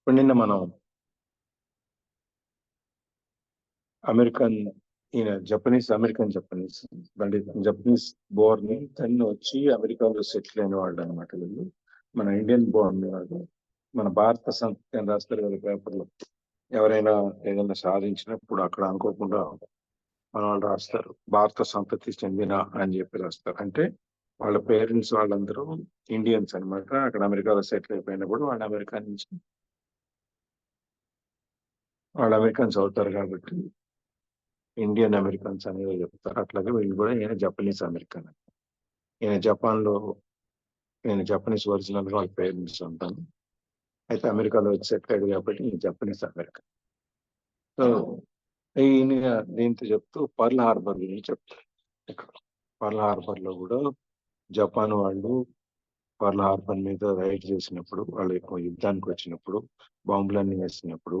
ఇప్పుడు నిన్న మనం అమెరికన్ ఈయన జపనీస్ అంటే జపనీస్ బోర్న్ తను వచ్చి అమెరికాలో సెటిల్ అయిన వాళ్ళు అనమాట. వీళ్ళు మన ఇండియన్ బోర్న్ వాళ్ళు మన భారత సంస్కృతి అని రాస్తారు కదా పేపర్లో. ఎవరైనా ఏదైనా సాధించినప్పుడు అక్కడ అనుకోకుండా మన వాళ్ళు రాస్తారు భారత సంతతి చెందిన అని చెప్పి రాస్తారు. అంటే వాళ్ళ పేరెంట్స్ వాళ్ళందరూ ఇండియన్స్ అనమాట. అక్కడ అమెరికాలో సెటిల్ అయిపోయినప్పుడు వాళ్ళు అమెరికన్స్ అవుతారు కాబట్టి ఇండియన్ అమెరికన్స్ అనేది చెప్తారు. అట్లాగే వీళ్ళు కూడా ఈయన జపనీస్ అమెరికన్. ఈయన జపనీస్ ఒరిజినల్ వాళ్ళ పేరెంట్స్ ఉంటాను. అయితే అమెరికాలో వచ్చి సెటిల్ అయ్యాడు కాబట్టి ఈయన జపనీస్ అమెరికన్. సో ఈయన దీంతో చెప్తూ పర్ల్ హార్బర్ గురించి చెప్తారు. ఇక్కడ పర్ల్ హార్బర్ లో కూడా జపాన్ వాళ్ళు పర్ల్ హార్బర్ మీద రైడ్ చేసినప్పుడు, వాళ్ళు ఎక్కువ యుద్ధానికి వచ్చినప్పుడు, బాంబులన్నీ వేసినప్పుడు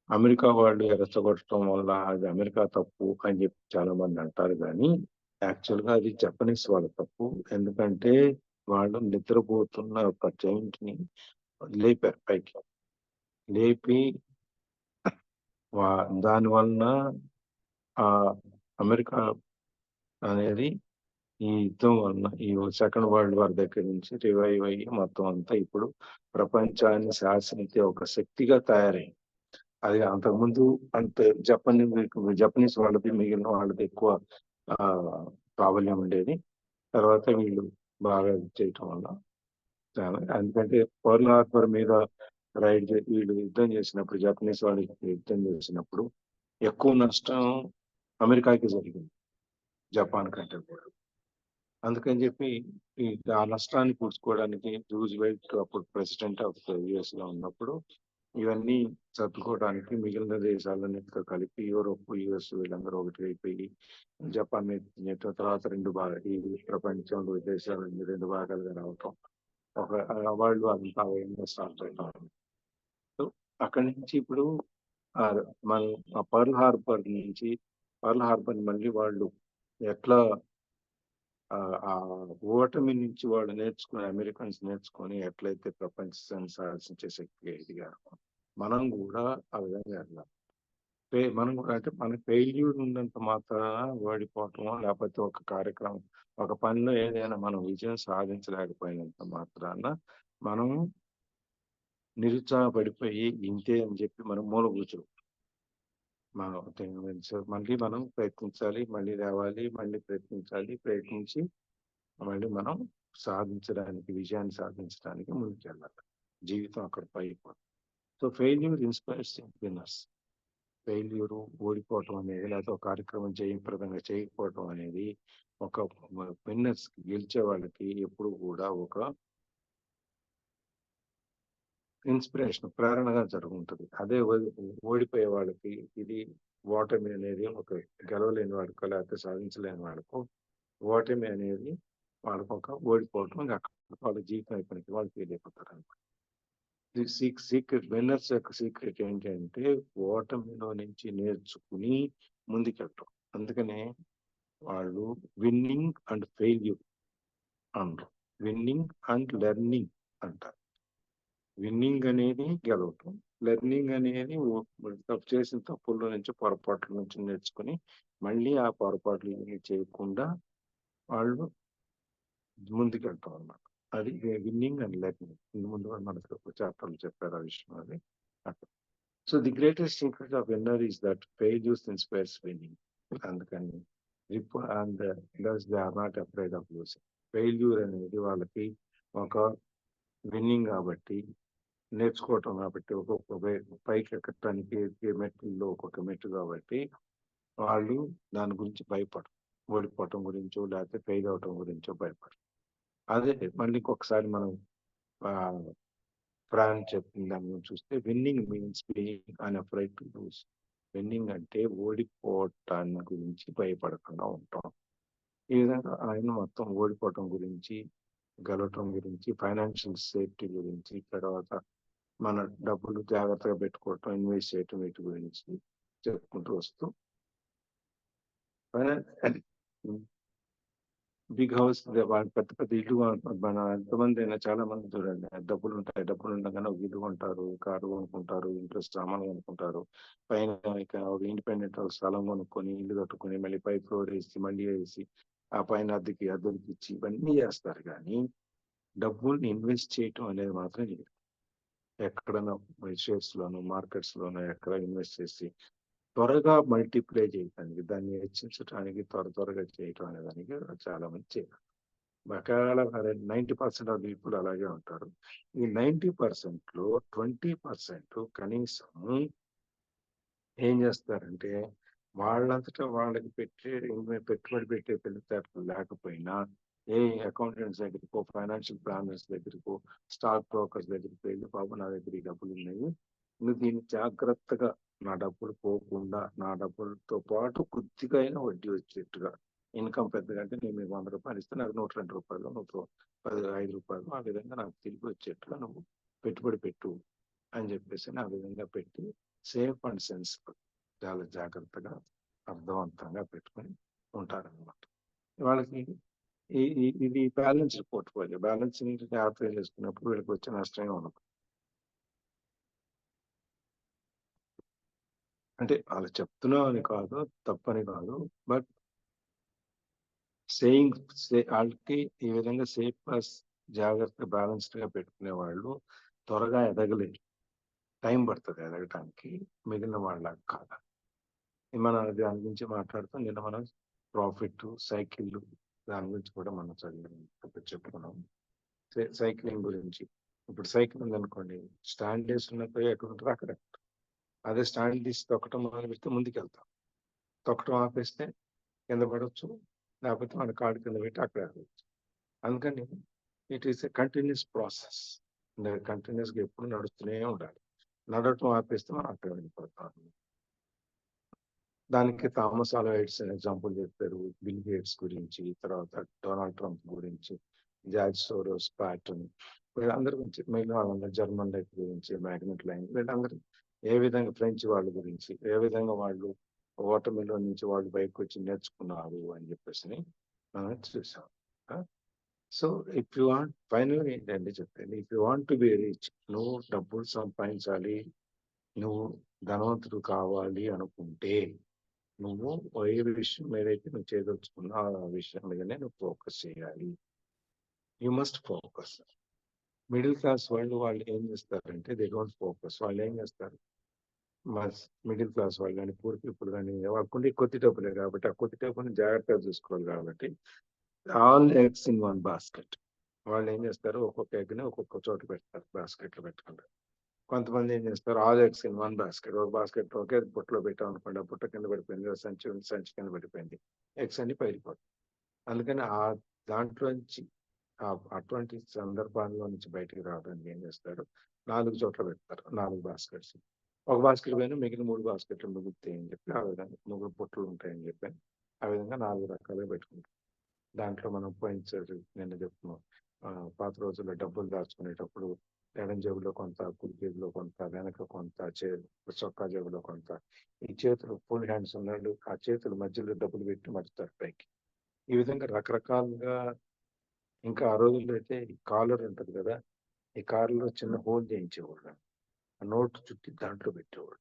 అమెరికా వాళ్ళు రెచ్చగొట్టడం వల్ల అది అమెరికా తప్పు అని చెప్పి చాలా మంది అంటారు. కానీ యాక్చువల్ గా అది జపనీస్ వాళ్ళ తప్పు. ఎందుకంటే వాళ్ళు నిద్రపోతున్న ఒక జైంట్ ని లేపారు పైకి. లేపి దాని వలన ఆ అమెరికా అనేది ఈ యుద్ధం వలన ఈ సెకండ్ వరల్డ్ వార్ దగ్గర నుంచి రివైవ్ అయ్యి మొత్తం అంతా ఇప్పుడు ప్రపంచాన్ని శాసించే ఒక శక్తిగా తయారైంది. అది అంతకుముందు అంత జపనీస్ వాళ్ళది మిగిలిన వాళ్ళది ఎక్కువ ప్రాబల్యం ఉండేది. తర్వాత వీళ్ళు బాగా చేయటం వల్ల ఎందుకంటే పర్ల్ హార్బర్ మీద వీళ్ళు యుద్ధం చేసినప్పుడు, జపనీస్ వాళ్ళు యుద్ధం చేసినప్పుడు ఎక్కువ నష్టం అమెరికాకి జరిగింది జపాన్ కంటే కూడా. అందుకని చెప్పి ఆ నష్టాన్ని పూడ్చుకోవడానికి రూజ్వెల్ట్ అప్పుడు ప్రెసిడెంట్ ఆఫ్ యుఎస్ లో ఉన్నప్పుడు ఇవన్నీ సర్దుకోవడానికి మిగిలిన దేశాలన్నిటితో కలిపి యూరోప్, యుఎస్ వీళ్ళందరూ ఒకటి అయిపోయి జపాన్ తర్వాత ఈ ప్రపంచంలో దేశాలు రెండు భాగాలుగా రావటం, వాళ్ళు అంతా స్టార్ట్ అవుతాం. సో అక్కడి నుంచి ఇప్పుడు మన పర్ల్ హార్బర్ మళ్ళీ వాళ్ళు ఎట్లా ఆ ఓటమి నుంచి వాళ్ళు అమెరికన్స్ నేర్చుకొని ఎట్లయితే ప్రపంచాన్ని సాధించే శక్తిగా ఎదిగారు, మనం కూడా ఆ విధంగా వెళ్ళాలి. మనం కూడా అంటే మన ఫెయిల్యూర్ ఉన్నంత మాత్రాన ఓడిపోవటమో, లేకపోతే ఒక కార్యక్రమం ఒక పనిలో ఏదైనా మనం విజయం సాధించలేకపోయినంత మాత్రాన మనం నిరుత్సాహపడిపోయి ఇంతే అని చెప్పి మనం మూల కూర్చోం. మళ్ళీ మనం ప్రయత్నించాలి, మళ్ళీ రావాలి, మళ్ళీ ప్రయత్నించి మళ్ళీ మనం విజయాన్ని సాధించడానికి ముందుకెళ్ళాలి. జీవితం అక్కడ పైపోతుంది. So failure inspires winners. Failure, ఓడిపోవటం అనేది, లేకపోతే ఒక కార్యక్రమం జయప్రదంగా చేయకపోవటం అనేది ఒక విన్నర్స్ గెలిచే వాళ్ళకి ఎప్పుడు కూడా ఒక ఇన్స్పిరేషన్, ప్రేరణగా జరుగుతుంది. అదే ఓడిపోయే వాళ్ళకి ఇది ఓటమి అనేది ఒక గెలవలేని వాడుకో, లేకపోతే సాధించలేని వాడుకో ఓటమి అనేది వాళ్ళకు ఒక ఓడిపోవటం, వాళ్ళ జీవితం అయిపోయినట్టు వాళ్ళు ఫీల్ అయిపోతారు అనమాట. సీక్రెట్ విన్నర్స్ యొక్క సీక్రెట్ ఏంటంటే ఓటమిలో నుంచి నేర్చుకుని ముందుకెళ్ళటం. అందుకనే వాళ్ళు విన్నింగ్ అండ్ ఫెయిల్యూర్ అంటారు, విన్నింగ్ అండ్ లెర్నింగ్ అంటారు. విన్నింగ్ అనేది గెలవటం, లెర్నింగ్ అనేది చేసిన తప్పుల నుంచి, పొరపాట్ల నుంచి నేర్చుకుని మళ్ళీ ఆ పొరపాట్లు చేయకుండా వాళ్ళు ముందుకెళ్తాం అన్నమాట. అది విన్నింగ్ అండ్ లెర్నింగ్. ముందు మనకు చాప్టర్లు చెప్పారు ఆ విషయం. అది so the greatest secret of winner is that failures inspires winning. అందుకని and they are not afraid of losing. Failure అనేది వాళ్ళకి ఒక విన్నింగ్ కాబట్టి, నేర్చుకోవటం కాబట్టి, ఒక్కొక్క పైకి ఎక్కడానికి మెట్టుల్లో ఒక్కొక్క మెట్టు కాబట్టి వాళ్ళు దాని గురించి భయపడరు. ఓడిపోవటం గురించో లేకపోతే ఫెయిల్ అవటం గురించో భయపడరు. అదే మళ్ళీ ఇంకొకసారి మనం ఫ్రాన్స్ చెప్పిన దాని గురించి చూస్తే, winning means being unafraid to lose. Winning అంటే ఓడిపోవటాన్ని గురించి భయపడకుండా ఉంటాం. ఈ విధంగా ఆయన మొత్తం ఓడిపోవటం గురించి, గెలవటం గురించి, ఫైనాన్షియల్ సేఫ్టీ గురించి, తర్వాత మన డబ్బులు జాగ్రత్తగా పెట్టుకోవటం, ఇన్వెస్ట్ చేయటం, వీటి గురించి చెప్పుకుంటూ వస్తూ బిగ్ హౌస్ వాళ్ళు పెద్ద పెద్ద ఇల్లు మన ఎంతమంది అయినా చాలా మంది చూడండి, డబ్బులు ఉంటాయి, డబ్బులు ఉండగానే ఒక ఇల్లు కొంటారు, కారు కొనుక్కుంటారు, ఇంట్లో సామాన్లు కొనుక్కుంటారు, పైన ఇక ఒక ఇండిపెండెంట్ స్థలం కొనుక్కొని ఇల్లు కట్టుకొని మళ్ళీ పై ఫ్లోర్ వేసి మళ్ళీ వేసి ఆ పైన అద్దెకి ఇచ్చి ఇవన్నీ చేస్తారు. కానీ డబ్బుల్ని ఇన్వెస్ట్ చేయటం అనేది మాత్రం లేదు. ఎక్కడైనా షేర్స్ లోను మార్కెట్స్ లోను ఎక్కడ ఇన్వెస్ట్ చేసి త్వరగా మల్టిప్లై చేయడానికి, దాన్ని హెచ్చించడానికి, త్వరగా చేయటం అనే దానికి చాలా మంది చేయరు. ఒకవేళ 90% ఆఫ్ పీపుల్ అలాగే ఉంటారు. ఈ 90%లో 20% కనీసం ఏం చేస్తారంటే వాళ్ళంతటా వాళ్ళకి పెట్టుబడి పెట్టే తెలివితేటలు లేకపోయినా ఏ అకౌంటెంట్స్ దగ్గరికో, ఫైనాన్షియల్ ప్లానర్స్ దగ్గరికో, స్టాక్ బ్రోకర్స్ దగ్గరికి వెళ్ళి, బాబు నా దగ్గర ఈ డబ్బులు ఉన్నాయి, నువ్వు దీన్ని జాగ్రత్తగా నా డబ్బులు పోకుండా నా డబ్బులతో పాటు కొద్దిగా అయినా వడ్డీ వచ్చేట్టుగా, ఇన్కమ్ పెద్దగా అంటే నేను మీకు 100 రూపాయలు ఇస్తే నాకు 102 రూపాయలు, 115 రూపాయలు ఆ విధంగా నాకు తిరిగి వచ్చేట్టుగా నువ్వు పెట్టుబడి పెట్టు అని చెప్పేసి ఆ విధంగా పెట్టి సేఫ్ అండ్ సెన్సిబుల్ చాలా జాగ్రత్తగా అర్థవంతంగా పెట్టుకొని ఉంటారన్నమాట. వాళ్ళకి ఇది బ్యాలెన్స్డ్ పోర్ట్ఫోలియో. బ్యాలెన్సింగ్ యాప్లై చేసుకున్నప్పుడు వీళ్ళకి వచ్చే నష్టమే ఉండదు. అంటే వాళ్ళు చెప్తున్నాం అని కాదు, తప్పని కాదు, బట్ సేయింగ్ వాళ్ళకి ఈ విధంగా సేఫ్ జాగ్రత్త బ్యాలెన్స్డ్ గా పెట్టుకునే వాళ్ళు త్వరగా ఎదగలేరు, టైం పడుతుంది ఎదగటానికి, మిగిలిన వాళ్ళ కాదు. మనం దాని గురించి మాట్లాడుతూ నిన్న మనం ప్రాఫిట్ సైకిల్ దాని గురించి కూడా మనం చెప్పుకున్నాం. సైక్లింగ్ గురించి, ఇప్పుడు సైకిల్ ఉందనుకోండి, స్టాండ్ వేసి ఉన్నప్పుడు ఎక్కడ ఉంటుందో అక్కడ, అదే స్టాండ్ తీసి తొక్కటం మొదలు పెడితే ముందుకు వెళ్తాం, తొక్కటం ఆపేస్తే కింద పడవచ్చు, లేకపోతే మన కాడు కింద పెట్టి అక్కడ వెళ్ళవచ్చు. అందుకని it is a continuous process. కంటిన్యూస్గా ఎప్పుడు నడుస్తూనే ఉండాలి. నడవటం ఆపేస్తే మనం అక్కడ వెళ్ళిపోతాం. దానికి థామస్ ఆల్వా ఎడిసన్ ఎగ్జాంపుల్ చెప్పారు, బిల్ గేట్స్ గురించి, తర్వాత డొనాల్డ్ ట్రంప్ గురించి, జార్జ్ సోరోస్, ప్యాటన్, వీళ్ళందరి గురించి, మిగిలిన వాళ్ళందరూ జర్మన్ లైఫ్ గురించి, మ్యాగ్నెట్ లైన్, వీళ్ళందరూ ఏ విధంగా ఫ్రెంచ్ వాళ్ళ గురించి ఏ విధంగా వాళ్ళు ఓటమిలో నుంచి వాళ్ళు బయటకు వచ్చి నేర్చుకున్నారు అని చెప్పేసి మనం చూసాం. So if you want, final ఏంటంటే చెప్పండి, if you want to be rich, నువ్వు డబ్బులు సంపాదించాలి, నువ్వు ధనవంతుడు కావాలి అనుకుంటే నువ్వు ఏ విషయం ఏదైతే నువ్వు చేయదలుచుకున్నా ఆ విషయం మీదనే నువ్వు ఫోకస్ చేయాలి. You must focus. Middle class వాళ్ళు ఏం చేస్తారంటే దే డోంట్ ఫోకస్. వాళ్ళు ఏం చేస్తారు, మిడిల్ క్లాస్ వాళ్ళు కానీ పూర్ పీపుల్ కానీ వాళ్ళకుండే కొద్ది డబ్బులే కాబట్టి ఆ కొద్ది డబ్బుని జాగ్రత్తగా చూసుకోవాలి కాబట్టి all eggs in one basket. వాళ్ళు ఏం చేస్తారు, ఒక్కొక్క ఎగ్ని ఒక్కొక్క చోట పెడతారు, బాస్కెట్లో పెట్టుకుంటారు. కొంతమంది ఏం చేస్తారు, all eggs in one basket. ఒక బాస్కెట్ ఒకే బుట్టలో పెట్టాం అనుకోండి, ఆ బుట్ట కింద పడిపోయింది, సంచి కింద పడిపోయింది, ఎగ్స్ అన్ని పైరిపోతాయి. అందుకని ఆ దాంట్లో నుంచి అటువంటి సందర్భాల్లో నుంచి బయటికి రావడానికి ఏం చేస్తారు, 4 చోట్ల పెడతారు, 4 బాస్కెట్స్. ఒక బాస్కెట్ పైన మిగిలిన 3 బాస్కెట్లు మిగులుతాయి అని చెప్పి ఆ విధంగా 3 బుట్టలు ఉంటాయని చెప్పి ఆ విధంగా 4 రకాలుగా పెట్టుకుంటారు. దాంట్లో మనం పోయించారు నిన్న చెప్తున్నాం, పాత రోజుల్లో డబ్బులు దాచుకునేటప్పుడు ఎడం జేబులో కొంత, కుడి జేబులో కొంత, వెనక కొంత, చొక్కా జేబులో కొంత, ఈ చేతులు ఫుల్ హ్యాండ్స్ ఉన్నాడు ఆ చేతులు మధ్యలో డబ్బులు పెట్టి మడుస్తారు పైకి. ఈ విధంగా రకరకాలుగా. ఇంకా ఆ రోజుల్లో అయితే ఈ కాలర్ ఉంటుంది కదా, ఈ కారులో చిన్న హోల్ చేయించేవాళ్ళు, ఆ నోట్ చుట్టి దాంట్లో పెట్టేవాళ్ళు.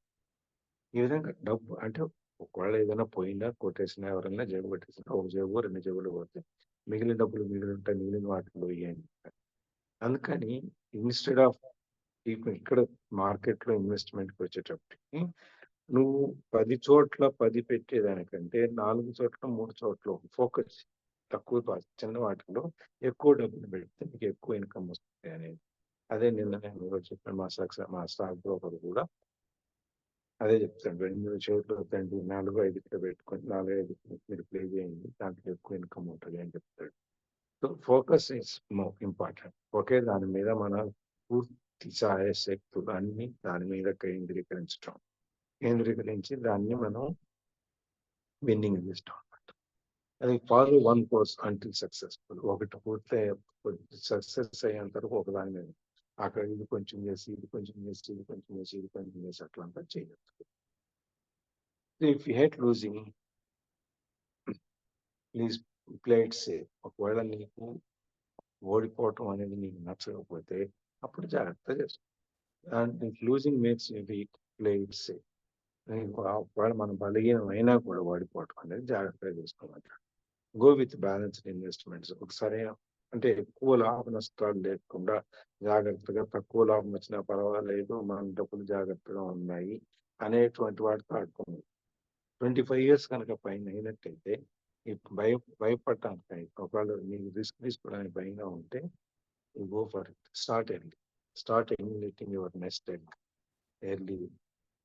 ఈ విధంగా డబ్బు అంటే ఒకవేళ ఏదైనా పోయినా కొట్టేసినా, ఎవరైనా జేబు పెట్టేసినా, ఒక జేబు 2 జేబులు పోతే మిగిలిన డబ్బులు మిగిలిన ఉంటాయి, మిగిలిన వాటిలో ఇవ్వండి. అందుకని ఇన్స్టెడ్ ఆఫ్ ఇక్కడ మార్కెట్లో ఇన్వెస్ట్మెంట్కి వచ్చేటప్పటికి నువ్వు 10 చోట్ల 10 పెట్టేదానికంటే 4 చోట్ల 3 చోట్ల ఫోకస్, తక్కువ చిన్న వాటిలో ఎక్కువ డబ్బులు పెడితే నీకు ఎక్కువ ఇన్కమ్ వస్తుంది అనేది. అదే నిన్న నేను చెప్పిన మా స్టాక్ బ్రోకర్ కూడా అదే చెప్తాను, 2 షేర్లు వద్దండి, 4-5 పెట్టుకొని 4-5 మీరు ప్లే చేయండి, దాంట్లో ఎక్కువ ఇన్కమ్ ఉంటుంది అని చెప్తాడు. So focus is important. ఒకే దాని మీద మన పూర్తి శక్తులు అన్ని దాని మీద కేంద్రీకరించి దాన్ని మనం విన్నింగ్ చేస్తాం అనమాట. అది follow one course until successful. ఒకటి పూర్తి సక్సెస్ అయ్యేంత వరకు ఒక దాని మీద అక్కడ ఇది కొంచెం చేసి, ఇది కొంచెం చేసి, ఇది కొంచెం చేసి, ఇది కొంచెం చేసి అట్లంతా చేయొచ్చు. If you hate losing, please plate safe. ఒకవేళ నీకు ఓడిపోవటం అనేది నీకు నచ్చకపోతే అప్పుడు జాగ్రత్త చేసుకో. And losing makes you week, play it safe. ఒకవేళ మనం బలహీనం అయినా కూడా ఓడిపోవటం అనేది జాగ్రత్తగా చేసుకోమంటారు. Go with balanced investments. ఒకసారి అంటే ఎక్కువ లాభ నష్టాలు లేకుండా జాగ్రత్తగా, తక్కువ లాభం వచ్చినా పర్వాలేదు, మన డబ్బులు జాగ్రత్తగా ఉన్నాయి అనేటువంటి వాటితో ఆడుకోండి. 25 years కనుక పైన అయినట్టయితే భయపడటానికి, ఒకవేళ నీకు రిస్క్ తీసుకోవడానికి భయంగా ఉంటే go for it. Start emulating your nest egg early,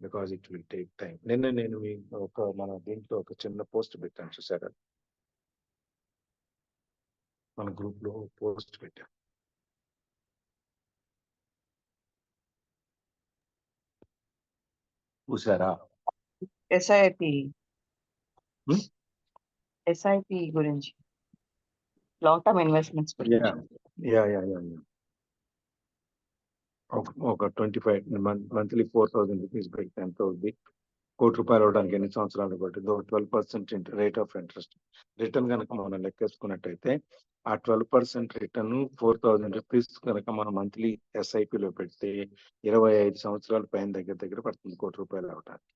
because it will take time. నిన్న నేను మన దీంట్లో ఒక చిన్న పోస్ట్ పెట్టాను, చూసారా? మన గ్రూప్ లో పోస్ట్ పెట్టాను, చూసారా? ఎస్ఐపి గురించి, లాంగ్ టర్మ్ ఇన్వెస్ట్మెంట్స్ గురించి. ఒక 25 మంత్లీ 4,000 రూపీస్ పెడితే ఎంత అవుద్ది? ₹1,00,00,000 అవడానికి ఎన్ని సంవత్సరాలు పట్టిందో? 12% రేట్ ఆఫ్ ఇంట్రెస్ట్ రిటర్న్ కనుక మనం లెక్కేసుకున్నట్టయితే, ఆ 12% రిటర్న్ 4,000 రూపీస్ కనుక మనం మంత్లీ ఎస్ఐపిలో పెడితే 25 సంవత్సరాల పైన దగ్గర పడుతుంది ₹1,00,00,000 అవడానికి.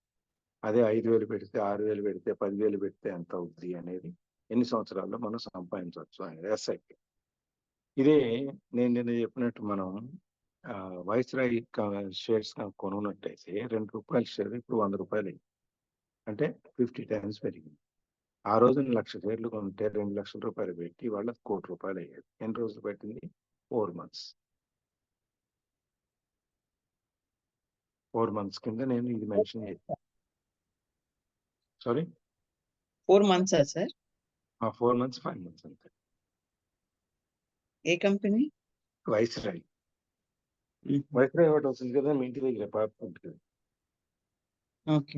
అదే 5,000 పెడితే, 6,000 పెడితే, 10,000 పెడితే ఎంత అవుద్ది అనేది, ఎన్ని సంవత్సరాల్లో మనం సంపాదించవచ్చు అనేది ఎస్ఐపి. ఇదే నేను నిన్న చెప్పినట్టు మనం వైస్రాయ్ షేర్స్ కొనున్నట్టయితే ₹2 షేర్ ఇప్పుడు ₹100 అంటే 50 times పెరిగింది. ఆ రోజున 1,00,000 షేర్లు కొంటే ₹2,00,000 పెట్టి వాళ్ళకి ₹1,00,00,000 అయ్యేది. ఎన్ని రోజులు పట్టింది? 4 months. 4 months కింద నేను ఇది మెన్షన్ చేశాను. Sorry, 4 months sir? 4 months, 5 months అంతే. ఏ కంపెనీ? వైస్రాయ్. వైస్రాయ్ ఒకటి వస్తుంది కదా మీ ఇంటి దగ్గర, అపార్ట్మెంట్ కదా. ఓకే.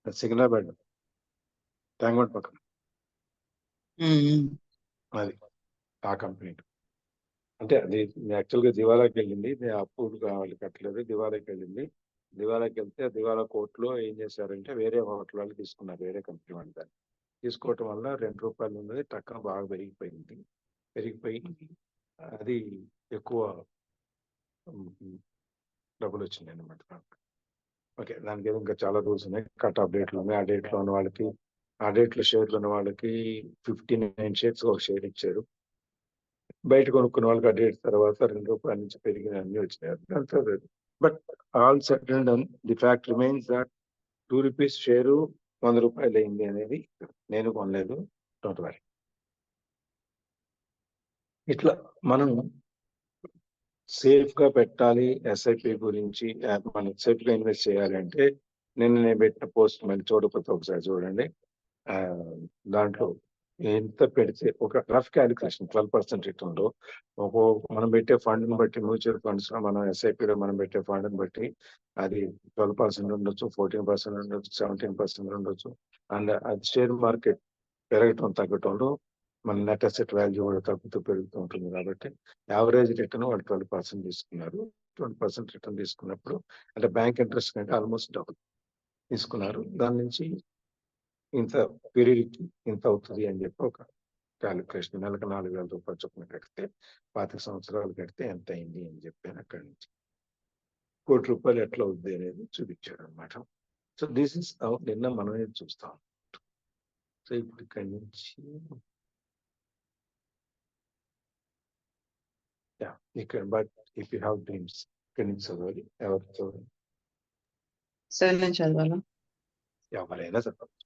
సికింద్రాబాద్ ట్యాంక్బండ్ పక్కన, అది ఆ కంపెనీ. అంటే అది యాక్చువల్గా దివాలాకి వెళ్ళింది, అప్పులు కావాలి కట్టలేదు, దివాలాకి వెళ్ళింది. దివాలాకి వెళ్తే దివాలా కోర్టులో ఏం చేశారంటే వేరే హోటల్ వాళ్ళు తీసుకున్నారు, వేరే కంపెనీ వాళ్ళు. దాన్ని తీసుకోవటం వల్ల ₹2 ఉన్నది టక్కన బాగా పెరిగిపోయి అది ఎక్కువ డబ్బులు వచ్చినాయి అన్నమాట. ఓకే, దానికి ఇంకా చాలా రూల్స్ ఉన్నాయి. కట్ ఆఫ్ డేట్లు ఉన్నాయి. ఆ డేట్లో ఉన్న వాళ్ళకి, ఆ డేట్లో షేర్లు ఉన్న వాళ్ళకి 59 షేర్స్ ఒక షేర్ ఇచ్చారు. బయట కొనుక్కున్న వాళ్ళకి ఆ డేట్ తర్వాత ₹2 నుంచి పెరిగిన అన్ని వచ్చినాయి. But all set and done, the fact remains that ₹2 share ₹100 అయింది అనేది నేను కొనలేదు, డోంట్ వరీ. ఇట్లా మనం సేఫ్ గా పెట్టాలి. ఎస్ఐపి గురించి మనం సేఫ్ గా ఇన్వెస్ట్ చేయాలి అంటే నేను పెట్టిన పోస్ట్ మళ్ళీ చూడకపోతే ఒకసారి చూడండి. దాంట్లో ఎంత పెడితే ఒక రఫ్ క్యాలిక్యులేషన్ 12% రిటర్న్ లో మనం పెట్టే ఫండ్ బట్టి, మ్యూచువల్ ఫండ్స్ లో మనం ఎస్ఐపిలో మనం పెట్టే ఫండ్ బట్టి అది 12% ఉండొచ్చు, 14% ఉండొచ్చు, 17% ఉండొచ్చు. అండ్ అది షేర్ మార్కెట్ పెరగటం తగ్గటంలో మన నెట్ అసెట్ వాల్యూ కూడా తగ్గుతూ పెరుగుతూ ఉంటుంది. కాబట్టి యావరేజ్ రిటర్న్ వాళ్ళు 12% తీసుకున్నారు. 12% రిటర్న్ తీసుకున్నప్పుడు అంటే బ్యాంక్ ఇంట్రెస్ట్ కంటే ఆల్మోస్ట్ డబుల్ తీసుకున్నారు. దాని నుంచి ఇంత పీరియడ్ ఇంత అవుతుంది అని చెప్పి ఒక క్యాలిక్యులేషన్, నెలకు ₹4,000 చొప్పున కడితే 25 సంవత్సరాలు కడితే ఎంత అయింది అని చెప్పాను. అక్కడి నుంచి ₹1,00,00,000 ఎట్లా అవుద్ది అనేది చూపించాడు అనమాట. సో దిస్ ఇస్ నిన్న మనం చూస్తాం. సో ఇప్పుడు ఇక్కడి నుంచి ఇక్కడ, but if you have dreams ఇక్కడి నుంచి చదవాలి. ఎవరు చదవాలి? సార్ నేను చదవాలా? ఎవరైనా చదవాలి.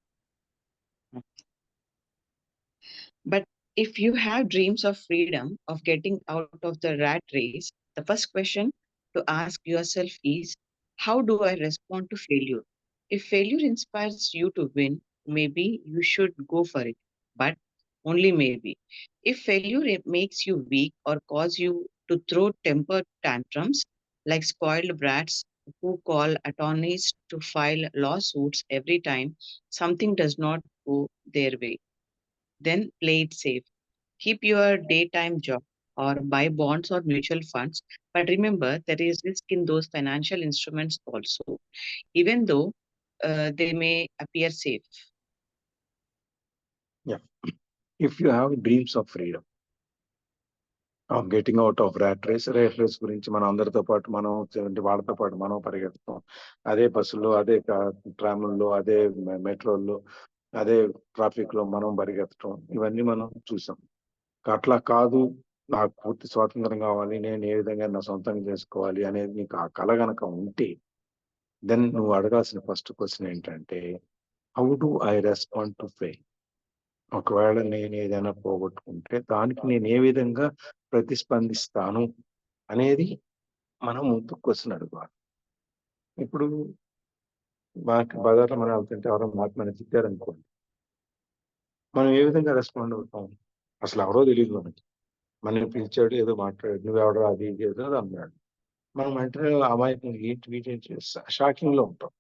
But if you have dreams of freedom, of getting out of the rat race, the first question to ask yourself is, how do I respond to failure? If failure inspires you to win, maybe you should go for it, but only maybe. If failure makes you weak or cause you to throw temper tantrums like spoiled brats who call attorneys to file lawsuits every time something does not go their way, then play it safe. Keep your daytime job or buy bonds or mutual funds. But remember, there is risk in those financial instruments also, even though they may appear safe. Yeah. If you have dreams of freedom of getting out of race గురించి మనం అందరితో పాటు మనం వాళ్ళతో పాటు మనం పరిగెడతాం. అదే బస్సులో, అదే ట్రాముల్లో, అదే మెట్రోల్లో, అదే ట్రాఫిక్ లో మనం పరిగెత్తడం, ఇవన్నీ మనం చూసాం. అట్లా కాదు, నాకు పూర్తి స్వాతంత్రం కావాలి, నేను ఏ విధంగా నా సొంతంగా చేసుకోవాలి అనేది నీకు ఆ కల గనక ఉంటే, దెన్ నువ్వు అడగాల్సిన ఫస్ట్ క్వశ్చన్ ఏంటంటే, how do I respond to fail? ఒకవేళ నేను ఏదైనా పోగొట్టుకుంటే దానికి నేను ఏ విధంగా ప్రతిస్పందిస్తాను అనేది మనం ముందు క్వశ్చన్ అడగాలి. ఇప్పుడు మనకి బజార్లో మనం వెళ్తుంటే ఎవరో మనం తిట్టారనుకోండి, మనం ఏ విధంగా రెస్పాండ్ అవుతాం? అసలు ఎవరో తెలియదు మనకి, మనల్ని పిలిచాడు, ఏదో మాట్లాడాడు, నువ్వెవడో అది ఇది ఏదో అన్నాడు. మనం వెంటనే అమాయకంగా ఏంటి వీటేంటి షాకింగ్ లో ఉంటాం.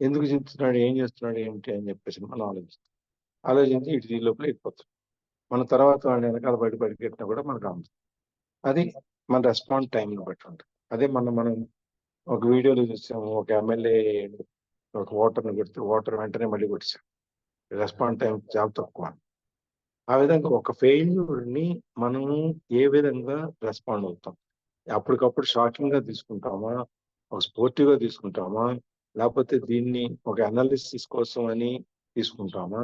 ఎందుకు చెప్తున్నాడు, ఏం చేస్తున్నాడు, ఏమిటి అని చెప్పేసి మనం ఆలోచించి ఇటు ఈ లోపల వెళ్ళిపోతాం. మన తర్వాత వాడిని వెనకాల బయట పరిగెట్టినా కూడా మనకు అందుతుంది. అది మన రెస్పాన్స్ టైంని బట్టి ఉంటుంది. అదే మనం ఒక వీడియోలో చూసాము, ఒక ఎమ్మెల్యే ఒక ఓటర్ని కొడితే ఓటర్ వెంటనే మళ్ళీ కొట్టాం. రెస్పాన్స్ టైం చాలా తక్కువ. ఆ విధంగా ఒక ఫెయిల్యూర్ని మనము ఏ విధంగా రెస్పాండ్ అవుతాం? అప్పటికప్పుడు షాకింగ్ గా తీసుకుంటామా, ఒక స్పోర్టివ్ గా తీసుకుంటామా, లేకపోతే దీన్ని ఒక అనాలిసిస్ కోసం అని తీసుకుంటామా?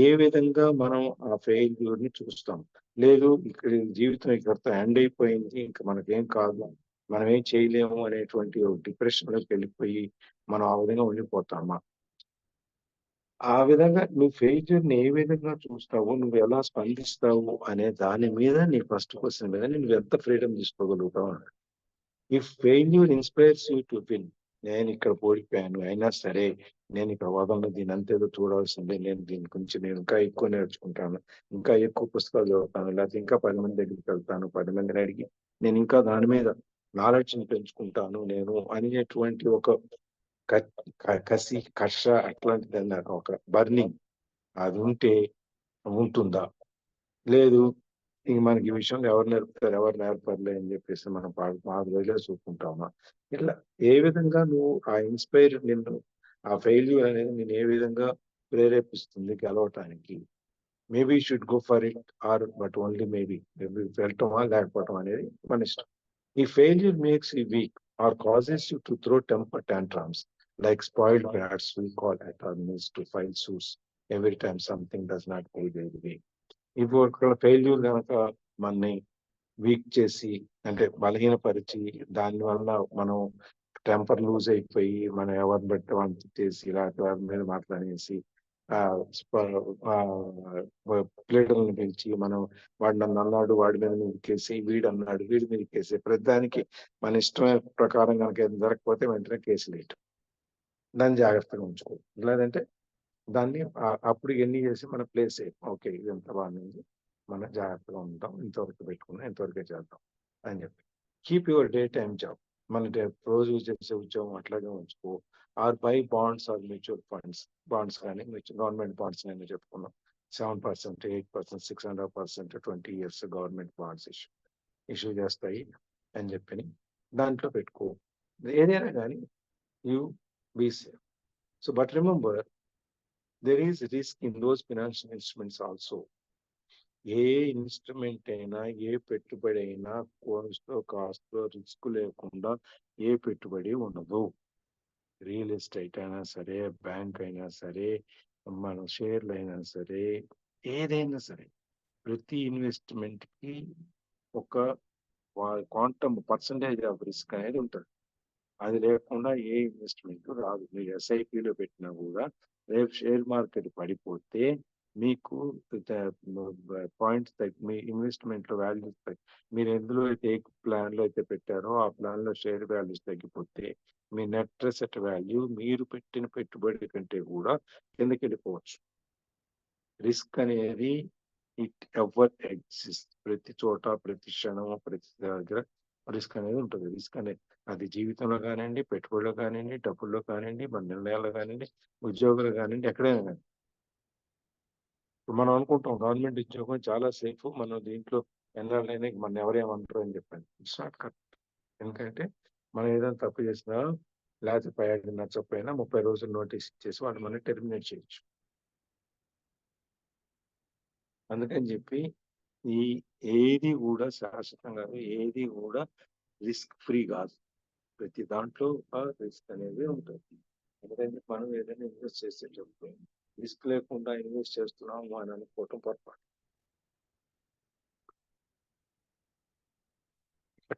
ఏ విధంగా మనం ఆ ఫెయిల్యూర్ ని చూస్తాం? లేదు ఇక్కడ జీవితం ఇక్కడితో ఎండ్ అయిపోయింది, ఇంకా మనకేం కాదు, మనం ఏం చేయలేము అనేటువంటి డిప్రెషన్ లోకి వెళ్ళిపోయి మనం ఆ విధంగా ఉండిపోతామా? ఆ విధంగా నువ్వు ఫెయిల్యూర్‌ని ఏ విధంగా చూస్తావు? నువ్వు ఎలా స్పందిస్తావు? అనే దాని మీద నీ ఫస్ట్ క్వెషన్ మీద నువ్వు ఎంత ఫ్రీడమ్ తీసుకోగలుగుతావు అన్నాడు. If failure inspires you to win, నేను ఇక్కడ ఓడిపోయాను, అయినా సరే నేను ఇక్కడ వదలను, దీని అంతేదో చూడాల్సిందే, నేను దీని గురించి నేను ఇంకా ఎక్కువ నేర్చుకుంటాను, ఇంకా ఎక్కువ పుస్తకాలు చదువుతాను, లేకపోతే ఇంకా 10 మంది దగ్గరికి వెళ్తాను, 10 మందిని అడిగి నేను ఇంకా దాని మీద నాలెడ్జ్‌ని పెంచుకుంటాను నేను అనేటువంటి ఒక కసి, కష అట్లాంటిది అన్నారు, ఒక బర్నింగ్ అది ఉంటే ఉంటుందా? లేదు ఇంక మనకి ఈ విషయంలో ఎవరు నేర్పుతారు, ఎవరు నేర్పరులే అని చెప్పేసి మనం బాగా వదిలేసి చూసుకుంటామా? ఇట్లా ఏ విధంగా నువ్వు ఆ ఇన్స్పైర్ నిన్ను, ఆ ఫెయిల్యూర్ అనేది నేను ఏ విధంగా ప్రేరేపిస్తుంది గెలవటానికి? Maybe should go for it or but only maybe వెళ్ళటమా లేకపోవటం అనేది మన ఇష్టం. ఈ failure makes you weak or causes you to throw temper tantrums like spoiled brats, we call attorneys to file suits every time something does not go their way. ఇప్పుడు ఒక failure కనుక మనని వీక్ చేసి, అంటే బలహీనపరిచి, దానివల్ల మనం టెంపర్ లూజ్ అయిపోయి మనం ఎవరిని బట్టి వాళ్ళని తిట్టేసి, ఇలాంటి వారి మీద మాట్లాడేసి, ప్లేడర్లను పిలిచి మనం వాడు నన్ను అన్నాడు, వాడి మీద మీదకేసి, వీడు అన్నాడు వీడి మీదకేసి, ప్రతిదానికి మన ఇష్టమైన ప్రకారం కనుక ఏం జరగకపోతే వెంటనే కేసులు వేయటం. దాన్ని జాగ్రత్తగా ఉంచుకో. లేదంటే దాన్ని అప్పుడు ఎన్ని చేసి మన ప్లేస్ ఓకే ఇది ఎంత బాగుంది, మనం జాగ్రత్తగా ఉంటాం, ఇంతవరకు పెట్టుకున్నాం, ఇంతవరకే చేద్దాం అని చెప్పి. Keep your day time job, మన రోజు చేసే ఉద్యోగం అట్లాగే ఉంచుకో. Or buy bonds or mutual funds, bonds కానీ గవర్నమెంట్ బాండ్స్ నేను చెప్పుకున్నాం, 7%, 8%, 6.5%, 20 years గవర్నమెంట్ బాండ్స్ ఇష్యూ చేస్తాయి అని చెప్పి దాంట్లో పెట్టుకో. ఏదైనా కానీ you be safe. So but remember, there is risk in those financial instruments also. ఏ ఇన్స్ట్రుమెంట్ అయినా, ఏ పెట్టుబడి అయినా కాస్తో రిస్క్ లేకుండా ఏ పెట్టుబడి ఉండదు. రియల్ ఎస్టేట్ అయినా సరే, బ్యాంక్ అయినా సరే, మన షేర్లు అయినా సరే, ఏదైనా సరే, ప్రతి ఇన్వెస్ట్మెంట్ కి ఒక క్వాంటమ్ పర్సంటేజ్ ఆఫ్ రిస్క్ అనేది ఉంటుంది. అది లేకుండా ఏ ఇన్వెస్ట్మెంట్ రాదు. మీరు ఎస్ఐపిలో పెట్టినా కూడా రేపు షేర్ మార్కెట్ పడిపోతే మీకు పాయింట్స్ మీ ఇన్వెస్ట్మెంట్ లో వాల్యూస్ మీరు ఎందులో అయితే ఏ ప్లాన్ లో అయితే పెట్టారో ఆ ప్లాన్ లో షేర్ వాల్యూస్ తగ్గిపోతే మీ నెట్ అసెట్ వాల్యూ మీరు పెట్టిన పెట్టుబడి కంటే కూడా కిందకి వెళ్ళిపోవచ్చు. రిస్క్ అనేది ఇట్ ఎవర్ ఎగ్జిస్ట్, ప్రతి చోట, ప్రతి క్షణం, ప్రతి దగ్గర రిస్క్ అనేది ఉంటుంది. రిస్క్ అనేది అది జీవితంలో కానివ్వండి, పెట్టుబడిలో కానివ్వండి, డబ్బుల్లో కానివ్వండి, మన నిర్ణయాల్లో కానివ్వండి, ఉద్యోగులు కానివ్వండి, ఎక్కడైనా కానీ. ఇప్పుడు మనం అనుకుంటాం గవర్నమెంట్ ఉద్యోగం చాలా సేఫ్, మనం దీంట్లో ఎన్నాళ్ళైనా మన ఎవరేమంటారు అని చెప్పండి. It's not correct. ఎందుకంటే మనం ఏదైనా తప్పు చేసినా, లేకపోతే పై నచ్చకపోయినా 30 రోజులు నోటీస్ ఇచ్చేసి వాళ్ళు మనం టెర్మినేట్ చేయొచ్చు. అందుకని చెప్పి ఈ ఏది కూడా శాశ్వతం కాదు, ఏది కూడా రిస్క్ ఫ్రీ కాదు. ప్రతి దాంట్లో ఒక రిస్క్ అనేది ఉంటుంది. ఎందుకంటే మనం ఏదైనా ఇన్వెస్ట్ చేసేటప్పుడు రిస్క్ లేకుండా ఇన్వెస్ట్ చేస్తున్నాము అని అనుకోవటం పొరపాటు.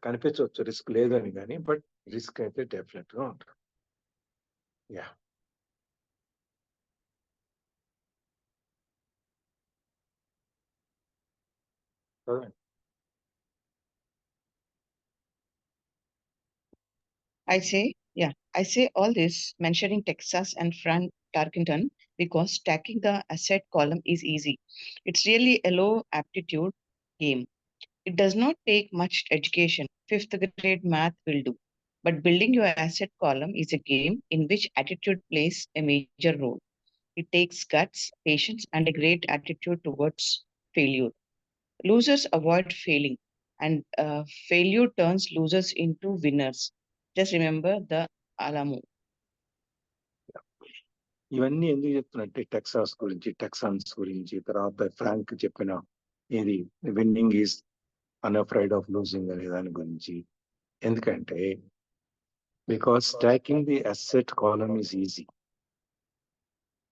కనిపించవచ్చు రిస్క్ లేదని, కానీ బట్ రిస్క్ అయితే డెఫినెట్ గా ఉంటుంది. Yeah I say all this mentioning Texas and Frank Tarkenton because stacking the asset column is easy. It's really a low aptitude game. It does not take much education. Fifth grade math will do. But building your asset column is a game in which attitude plays a major role. It takes guts, patience, and a great attitude towards failure. Losers avoid failing, and failure turns losers into winners. Just remember the Alamo. ఇవన్నీ ఎందుకు చెప్తున్నట్టే Texas గురించి, Texans గురించి, తర్వాత Frank చెప్పిన ఇది winning is unafraid of losing అనే దాని గురించి. ఎందుకంటే because stocking the asset column is easy.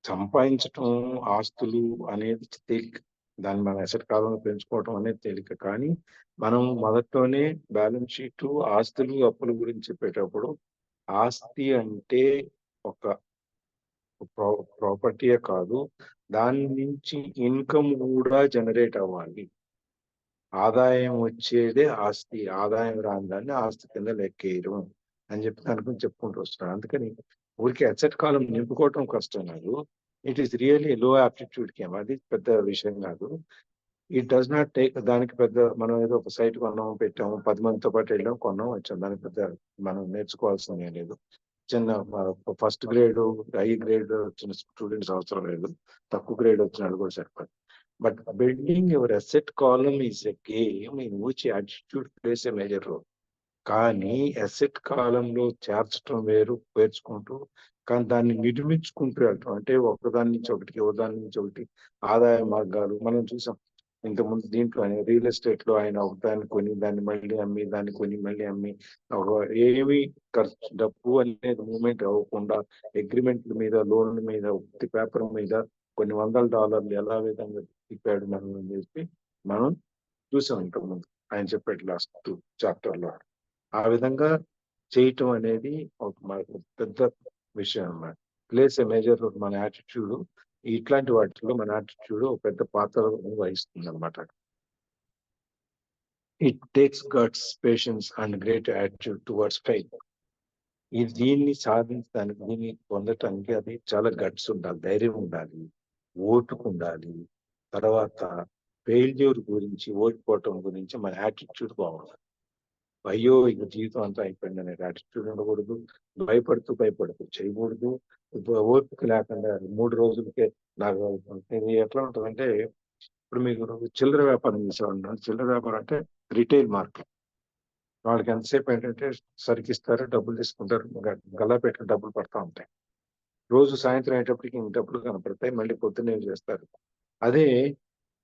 సంపాదించటం ఆస్తులు అనేది తేలిక, దాన్ని మన అసెట్ కాలంలో పెంచుకోవటం అనేది తేలిక. కానీ మనం మొదట్లోనే బ్యాలెన్స్ షీట్ ఆస్తులు అప్పుల గురించి చెప్పేటప్పుడు ఆస్తి అంటే ఒక ప్రాపర్టీయే కాదు, దాని నుంచి ఇన్కమ్ కూడా జనరేట్ అవ్వాలి. ఆదాయం వచ్చేదే ఆస్తి, ఆదాయం రాని దాన్ని ఆస్తి కింద లెక్కేయడం అని చెప్పి దాని గురించి చెప్పుకుంటూ వస్తున్నాను. అందుకని ఊరికి అసెట్ కాలం నింపుకోవటం కష్టం కాదు. ఇట్ ఈస్ రియల్లీ లో ఆప్టిట్యూడ్ గేమ్. అది పెద్ద విషయం కాదు. ఇట్ డస్ నాట్ టేక్, దానికి పెద్ద మనం ఏదో ఒక సైట్ కొన్నాము, పెట్టాము, 10 మందితో పాటు వెళ్ళాం, కొన్నాం, వచ్చాం, దానికి పెద్ద మనం నేర్చుకోవాల్సిందే లేదు. చిన్న ఫస్ట్ గ్రేడ్, హై గ్రేడ్ వచ్చిన స్టూడెంట్స్ అవసరం లేదు, తక్కువ గ్రేడ్ వచ్చిన వాళ్ళు కూడా సరిపడదు. But building your asset column is a game in which attitude plays a major role. కానీ అసెట్ కాలంలో చేర్చడం వేరు, పేర్చుకుంటూ, కానీ దాన్ని నిర్మించుకుంటూ వెళ్ళటం అంటే ఒకదాని నుంచి ఒకటికి, ఒకదాని నుంచి ఒకటి ఆదాయ మార్గాలు మనం చూసాం ఇంతకుముందు. దీంట్లో రియల్ ఎస్టేట్ లో ఆయన ఒకదాన్ని కొని దాన్ని మళ్ళీ అమ్మి, దాన్ని కొని మళ్ళీ అమ్మి, ఏమి ఖర్చు డబ్బు అనేది మూవ్మెంట్ అవ్వకుండా అగ్రిమెంట్ల మీద, లోన్ల మీద, ఉత్తి పేపర్ మీద కొన్ని $100 ఎలా విధంగా తిప్పాడు మనం అని చెప్పి మనం చూసాం ఇంతకుముందు ఆయన చెప్పాడు లాస్ట్ చాప్టర్ లో. ఆ విధంగా చేయటం అనేది ఒక పెద్ద విషయం అన్నమాట. Place a major role. మన యాటిట్యూడ్ ఇట్లాంటి వాటిలో మన యాటిట్యూడ్ ఒక పెద్ద పాత్ర వహిస్తుంది అనమాట. It takes guts, patience and great attitude towards faith. దీన్ని సాధించడానికి, దీన్ని పొందటానికి అది చాలా గట్స్ ఉండాలి, ధైర్యం ఉండాలి, ఓటుకు ఉండాలి. తర్వాత ఫెయిల్యూర్ గురించి, ఓడిపోవటం గురించి మన యాటిట్యూడ్ బాగుండాలి. అయ్యో ఇక జీవితం అంతా అయిపోయింది అనే యాటిట్యూడ్ ఉండకూడదు. భయపడుతూ చేయకూడదు. ఓపిక లేకుండా 3 రోజులకే నాకు ఇది ఎట్లా ఉంటుందంటే, ఇప్పుడు మీకు చిల్లర వ్యాపారం చేసేవాళ్ళు, చిల్లర వ్యాపారం అంటే రిటైల్ మార్కెట్. వాళ్ళకి ఎంతసేపు ఏంటంటే సరికిస్తారు, డబ్బులు తీసుకుంటారు, గల్లా పెట్టి డబ్బులు పడతా ఉంటాయి. రోజు సాయంత్రం అయ్యేటప్పటికి ఇంక డబ్బులు కనపడతాయి, మళ్ళీ పొద్దున్నే చేస్తారు. అదే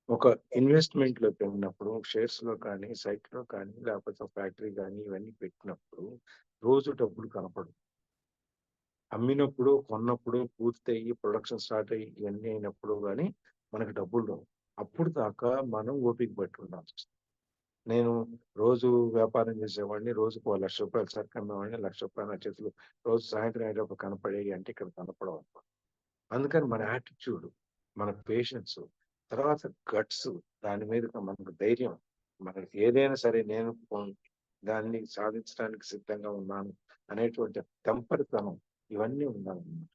ఒక ఇన్వెస్ట్మెంట్ లో పెట్టినప్పుడు, షేర్స్ లో కానీ, సైట్ లో కానీ, లేకపోతే ఫ్యాక్టరీ కానీ, ఇవన్నీ పెట్టినప్పుడు రోజు డబ్బులు కనపడవు. అమ్మినప్పుడు, కొన్నప్పుడు, పూర్తయి ప్రొడక్షన్ స్టార్ట్ అయ్యి ఇవన్నీ అయినప్పుడు కానీ మనకు డబ్బులు రావు. అప్పుడు దాకా మనం ఓపిక పట్టి ఉండాల్సి వస్తుంది. నేను రోజు వ్యాపారం చేసేవాడిని, రోజుకు ₹1,00,000 సరుకు అమ్మేవాడిని, ₹1,00,000 నా చేతులు రోజు సాయంత్రం అయ్యేటప్పుడు కనపడేవి అంటే ఇక్కడ కనపడవు. అందుకని మన యాటిట్యూడ్, మన పేషెన్స్, తర్వాత గట్స్, దాని మీద మనకు ధైర్యం, మనకి ఏదైనా సరే నేను దాన్ని సాధించడానికి సిద్ధంగా ఉన్నాను అనేటువంటి తెంపరితనం, ఇవన్నీ ఉండాలన్నమాట.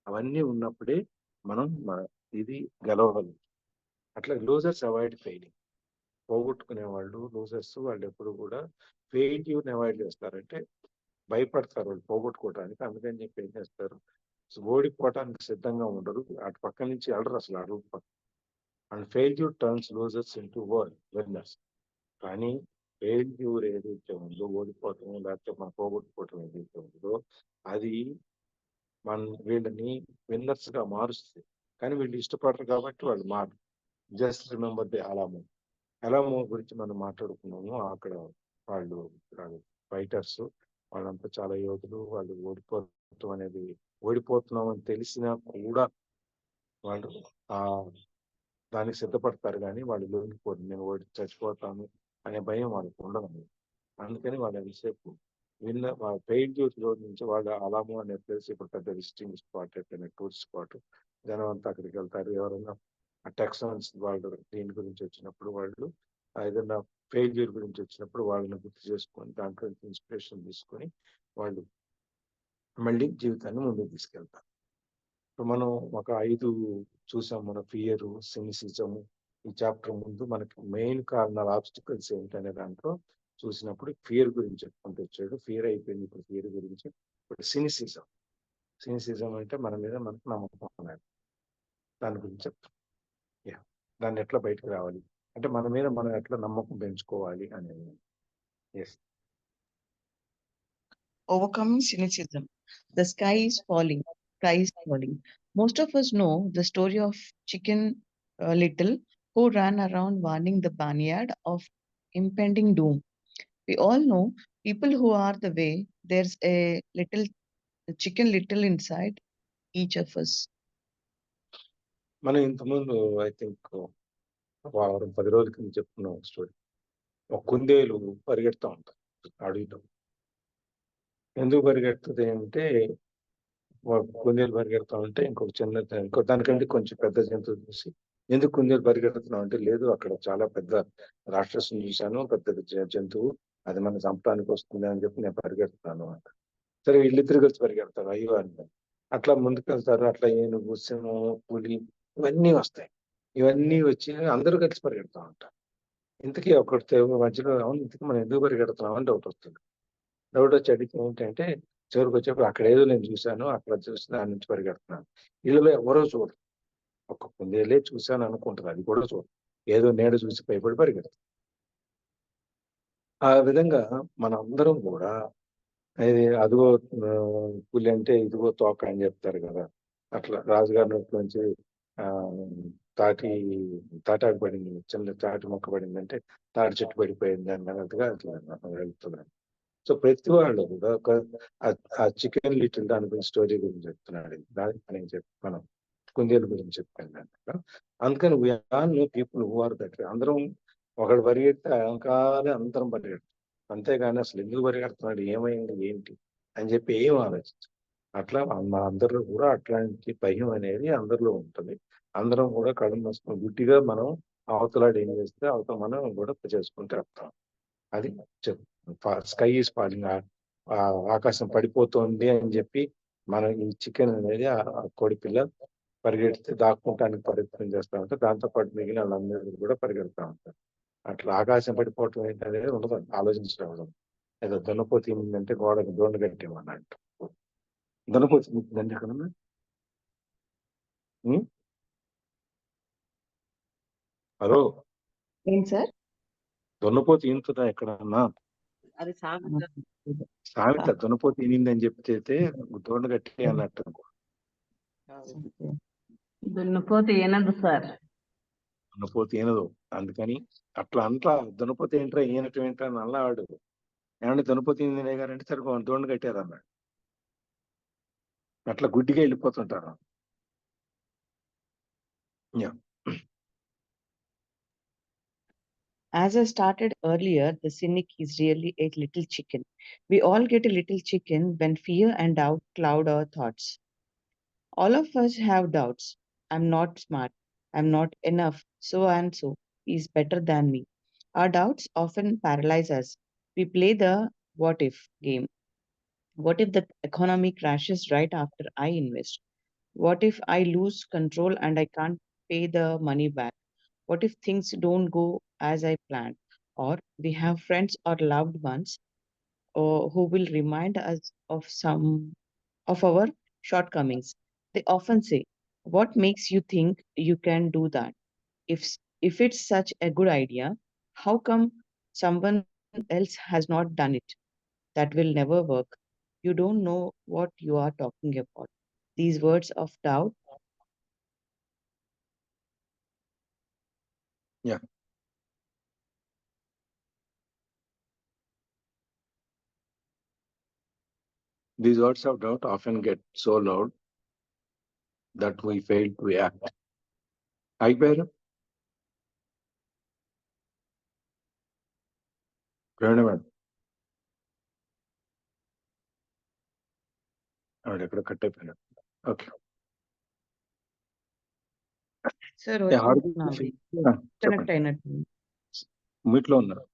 అవన్నీ ఉన్నప్పుడే మనం ఇది గెలవగలం. అట్లా లూజర్స్ అవాయిడ్ ఫెయిలింగ్. పోగొట్టుకునే వాళ్ళు, లూజర్స్, వాళ్ళు ఎప్పుడు కూడా ఫెయిల్యూర్ని అవాయిడ్ చేస్తారంటే భయపడతారు వాళ్ళు పోగొట్టుకోవడానికి. అందుకని చెప్పి ఏం చేస్తారు, ఓడిపోవటానికి సిద్ధంగా ఉండరు, అటు పక్క నుంచి వెళ్ళరు అసలు అడుగు. And failure turns losers into winners. కానీ ఫెయిల్యూర్ ఏదైతే ఉందో, ఓడిపోవటం లేకపోతే మనం పోగొట్టుకోవటం ఏదైతే ఉందో, అది వీళ్ళని విన్నర్స్ గా మారుస్తుంది. కానీ వీళ్ళు ఇష్టపడరు కాబట్టి వాళ్ళు మారు. Just remember the Alamo. Alamo గురించి మనం మాట్లాడుకున్నాము. అక్కడ వాళ్ళు ఫైటర్స్ వాళ్ళంతా చాలా యోధులు. వాళ్ళు ఓడిపోవటం అనేది ఓడిపోతున్నాం అని తెలిసినా కూడా వాళ్ళు ఆ దానికి సిద్ధపడతారు కానీ వాళ్ళు లొంగిపోరు. నేను చచ్చిపోతాను అనే భయం వాళ్ళకి ఉండదు. అందుకని వాళ్ళు ఎంతసేపు పెయిడ్ రోడ్ నుంచి వాళ్ళు అలామో అనే ప్లేస్ ఇప్పుడు పెద్ద విజిటింగ్ స్పాట్ అయిపోయిన టూరిస్ట్ స్పాట్. జనం అంతా అక్కడికి వెళ్తారు. ఎవరైనా టెక్సాన్స్ వాళ్ళు దీని గురించి వచ్చినప్పుడు వాళ్ళు ఏదైనా ఫెయిల్యూర్ గురించి వచ్చినప్పుడు వాళ్ళని గుర్తు చేసుకొని దాంట్లో ఇన్స్పిరేషన్ తీసుకొని వాళ్ళు మళ్ళీ జీవితాన్ని ముందుకు తీసుకెళ్తారు. ఇప్పుడు మనం ఒక 5 చూసాం. మన ఫియర్, సినిసిజం. ఈ చాప్టర్ ముందు మనకి మెయిన్ కారణాలు ఆబ్స్టికల్స్ ఏంటనే దాంట్లో చూసినప్పుడు ఫియర్ గురించి చెప్పుకుంటూ వచ్చాడు. ఫియర్ అయిపోయింది. ఇప్పుడు ఫియర్ గురించి ఇప్పుడు సినిసిజం. సినిసిజం అంటే మన మీద మనకు నమ్మకం అనేది. దాని గురించి చెప్తాం. దాన్ని ఎట్లా బయటకు రావాలి అంటే మన మీద మనం ఎట్లా నమ్మకం పెంచుకోవాలి అనేది. Yes. Overcoming cynicism. The sky is falling. Sky is falling. Most of us know the story of Chicken Little, who ran around warning the barnyard of impending doom. We all know people who are the way. There's a little chicken little inside each of us. మనం ఇంతకుముందు I think వారం 10 రోజుల కింద చెప్పుకున్నాం ఒక story. ఒక కుందేలు పరిగెడతా ఉంటుంది అడవిలో. ఎందుకు పరిగెడుతుంది అంటే కుందేలు పరిగెడతా ఉంటే ఇంకో దానికంటే కొంచెం పెద్ద జంతువు చూసి ఎందుకు కుందేలు పరిగెడుతున్నావు అంటే లేదు అక్కడ చాలా పెద్ద రాక్షసుని చూశాను, పెద్ద జంతువు, అది మన చంపడానికి వస్తుంది అని చెప్పి నేను పరిగెడుతున్నాను అంట. సరే వీళ్ళిద్దరు కలిసి పరిగెడతారు. అయ్యో అని అట్లా ముందుకెళ్తారు. అట్లా ఏనుగు, సింహం, పులి ఇవన్నీ వస్తాయి. ఇవన్నీ వచ్చి అందరూ కలిసి పరిగెడతా ఉంటారు. ఇంతకీ ఒకటి మధ్యలో అవును ఇంతకీ మనం ఎందుకు పరిగెడుతున్నాం అని డౌట్ వస్తుంది. డౌట్ వచ్చి అడిగితే ఏంటంటే చివరికి వచ్చేప్పుడు అక్కడ ఏదో నేను చూశాను, అక్కడ చూసి దాని నుంచి పరిగెడుతున్నాను. వీళ్ళలో ఎవరో చూడరు. ఒక కుందేలే చూశాను అనుకుంటుంది, అది కూడా చూడరు. ఏదో నీడ చూసి భయపడి పరిగెడుతుంది. ఆ విధంగా మన అందరం కూడా అదిగో పులి అంటే ఇదిగో తోక అని చెప్తారు కదా. అట్లా రాజుగారి నోట్లోంచి ఆ తాటాకు పడింది, చిన్న తాటి మొక్క పడింది అంటే తాటి చెట్టు పడిపోయింది అన్నట్టుగా అట్లా వెళ్తున్నారు. సో ప్రతి వాళ్ళు కూడా ఆ చికెన్ లిటిల్ దాని గురించి స్టోరీ గురించి చెప్తున్నాడు. దాని మనం కుందేలు గురించి చెప్పాను దాంట్లో. అందుకని we are know people who are that. అందరం ఒకడు పరిగెడితే వెనకాలే అందరం పరిగెడతాం. అంతేగాని అసలు ఎందుకు పరిగెడుతున్నాడు, ఏమైంది, ఏంటి అని చెప్పి ఏం ఆలోచించు. అట్లా మన అందరిలో కూడా అట్లాంటి భయం అనేది అందరిలో ఉంటుంది. అందరం కూడా కళ్ళు మూసుకొని గుడ్డిగా మనం అవతలాడు ఏం చేస్తే అవతల మనం కూడా చేసుకుంటూ వస్తాం. అది స్కై ఈస్ ఫాలింగ్, ఆకాశం పడిపోతుంది అని చెప్పి మనం ఈ చికెన్ అనేది ఆ కోడి పిల్ల పరిగెడితే దాక్కుంటానికి ప్రయత్నం చేస్తూ ఉంటారు. దాంతోపాటు మిగిలిన వాళ్ళందరూ కూడా పరిగెడుతూ ఉంటారు. అట్లా ఆకాశం పడిపోవటం ఏంటనేది ఉండదు, ఆలోచించడం. ఏదో దున్నపోతి అంటే గోడకు దోండు కట్టేమన్నట్టు. దున్నపోతి దండి ఎక్కడన్నా హలో ఏం సార్? దున్నపోతి ఈనుతుందా ఎక్కడన్నా? అది సామెత. దున్నపోతి ఈనింది అని చెప్తే దోండు కట్టి అన్నట్టు. దున్నపోతే ఏనదు సార్. దున్నపోతే ఈనదు. అందుకని అట్లా అంట్లా దున్నపోతే ఏంట్రా ఈనటం ఏంట్రా అని అన్నాడు. ఏమంటే దున్నపోతే ఈనింది గారంటే సరే దోండు కట్టారు అన్నాడు. అట్లా గుడ్డిగా వెళ్ళిపోతుంటారు. As I started earlier, the cynic is really a little chicken. We all get a little chicken when fear and doubt cloud our thoughts. All of us have doubts. I'm not smart. I'm not enough. So and so is better than me. Our doubts often paralyze us. We play the what if game. What if the economy crashes right after I invest? What if I lose control and I can't pay the money back? What if things don't go as I planned? Or we have friends or loved ones who will remind us of some of our shortcomings. They often say, "What makes you think you can do that? If it's such a good idea, how come someone else has not done it? That will never work. You don't know what you are talking about." These words of doubt Yeah. These words of doubt often get so loud that we fail to act. అయిపోయారు madam ఆవిడ ఎక్కడ cut అయిపోయినాడు. Okay sir చెప్పండి connect అయినట్టు. మీట్లో ఉన్నారు.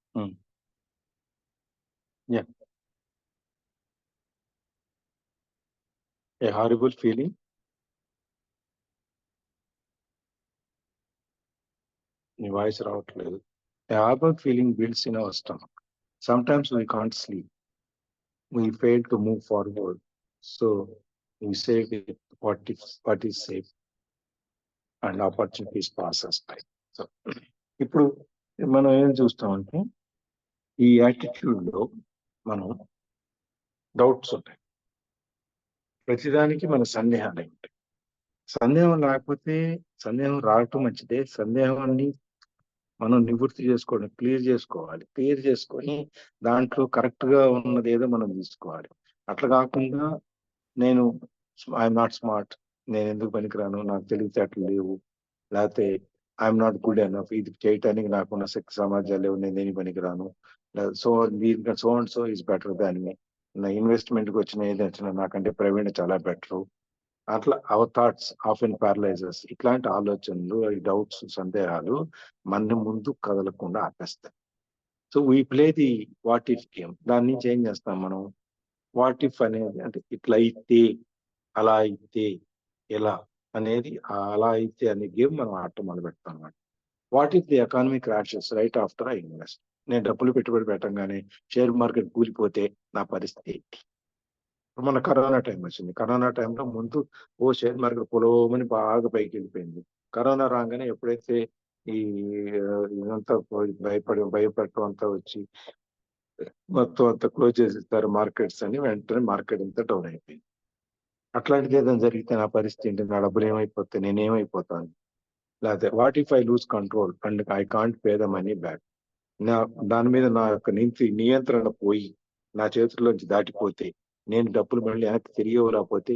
Yeah ఏ horrible feeling. నీ voice రావట్లేదు. A horrible feeling builds in our stomach. Sometimes we can't sleep. We fail to move forward. So we say with what is safe and opportunities pass us by. So ఇప్పుడు మనం ఏం చూస్తామంటే ఈ attitude లో మనం doubts ఉంటాయి. ప్రతిదానికి మన సందేహాలు ఉంటాయి. సందేహం లేకపోతే సందేహం రావటం మంచిదే. సందేహాన్ని మనం నివృత్తి చేసుకోవడం, క్లియర్ చేసుకోవాలి. క్లియర్ చేసుకొని దాంట్లో కరెక్ట్ గా ఉన్నది ఏదో మనం తీసుకోవాలి. అట్లా కాకుండా నేను ఐఎమ్ నాట్ స్మార్ట్, నేను ఎందుకు పనికిరాను, నాకు తెలివితేటలు లేవు, లేకపోతే ఐఎమ్ నాట్ గుడ్ ఎనఫ్, ఇది చేయటానికి నాకున్న శక్తి సమాజాలు లేవు, నేను దేనికి పనికిరాను, so so and so is better than me, నా ఇన్వెస్ట్మెంట్కి వచ్చిన ఏది వచ్చినా నాకంటే ప్రవీణ చాలా బెటర్. అట్లా our thoughts of in paralysers. ఇట్లాంటి ఆలోచనలు, ఈ డౌట్స్, సందేహాలు మన ముందు కదలకుండా ఆపేస్తాయి. So we play the what if game. దాని నుంచి ఏం చేస్తాం మనం? వాట్ ఇఫ్ అనేది అంటే ఇట్లా అయితే, అలా అయితే, ఎలా అనేది, అలా అయితే అనే గేమ్ మనం ఆడటం మొదలు పెడతాం అన్నమాట. What if the economy crashes right after I invest. నేను డబ్బులు పెట్టుబడి పెట్టంగానే షేర్ మార్కెట్ కూలిపోతే నా పరిస్థితి ఏంటి? మన కరోనా టైం వచ్చింది. కరోనా టైంలో ముందు షేర్ మార్కెట్ పొలోమని బాగా పైకి వెళ్ళిపోయింది. కరోనా రాగానే ఎప్పుడైతే ఈ ఇదంతా భయపడటం అంతా వచ్చి మొత్తం అంతా క్లోజ్ చేసేస్తారు మార్కెట్స్ అని, వెంటనే మార్కెట్ అంతా డౌన్ అయిపోయింది. అట్లాంటిది ఏదైనా జరిగితే నా పరిస్థితి ఏంటి? నా డబ్బులు ఏమైపోతాయి? నేనేమైపోతాను? లేకపోతే what if I lose control and I can't pay the money back. దాని మీద నా యొక్క నియంత్రణ పోయి నా చేతుల్లోంచి దాటిపోతే, నేను డబ్బులు మళ్ళీ వెనక్కి తిరిగి రాకపోతే,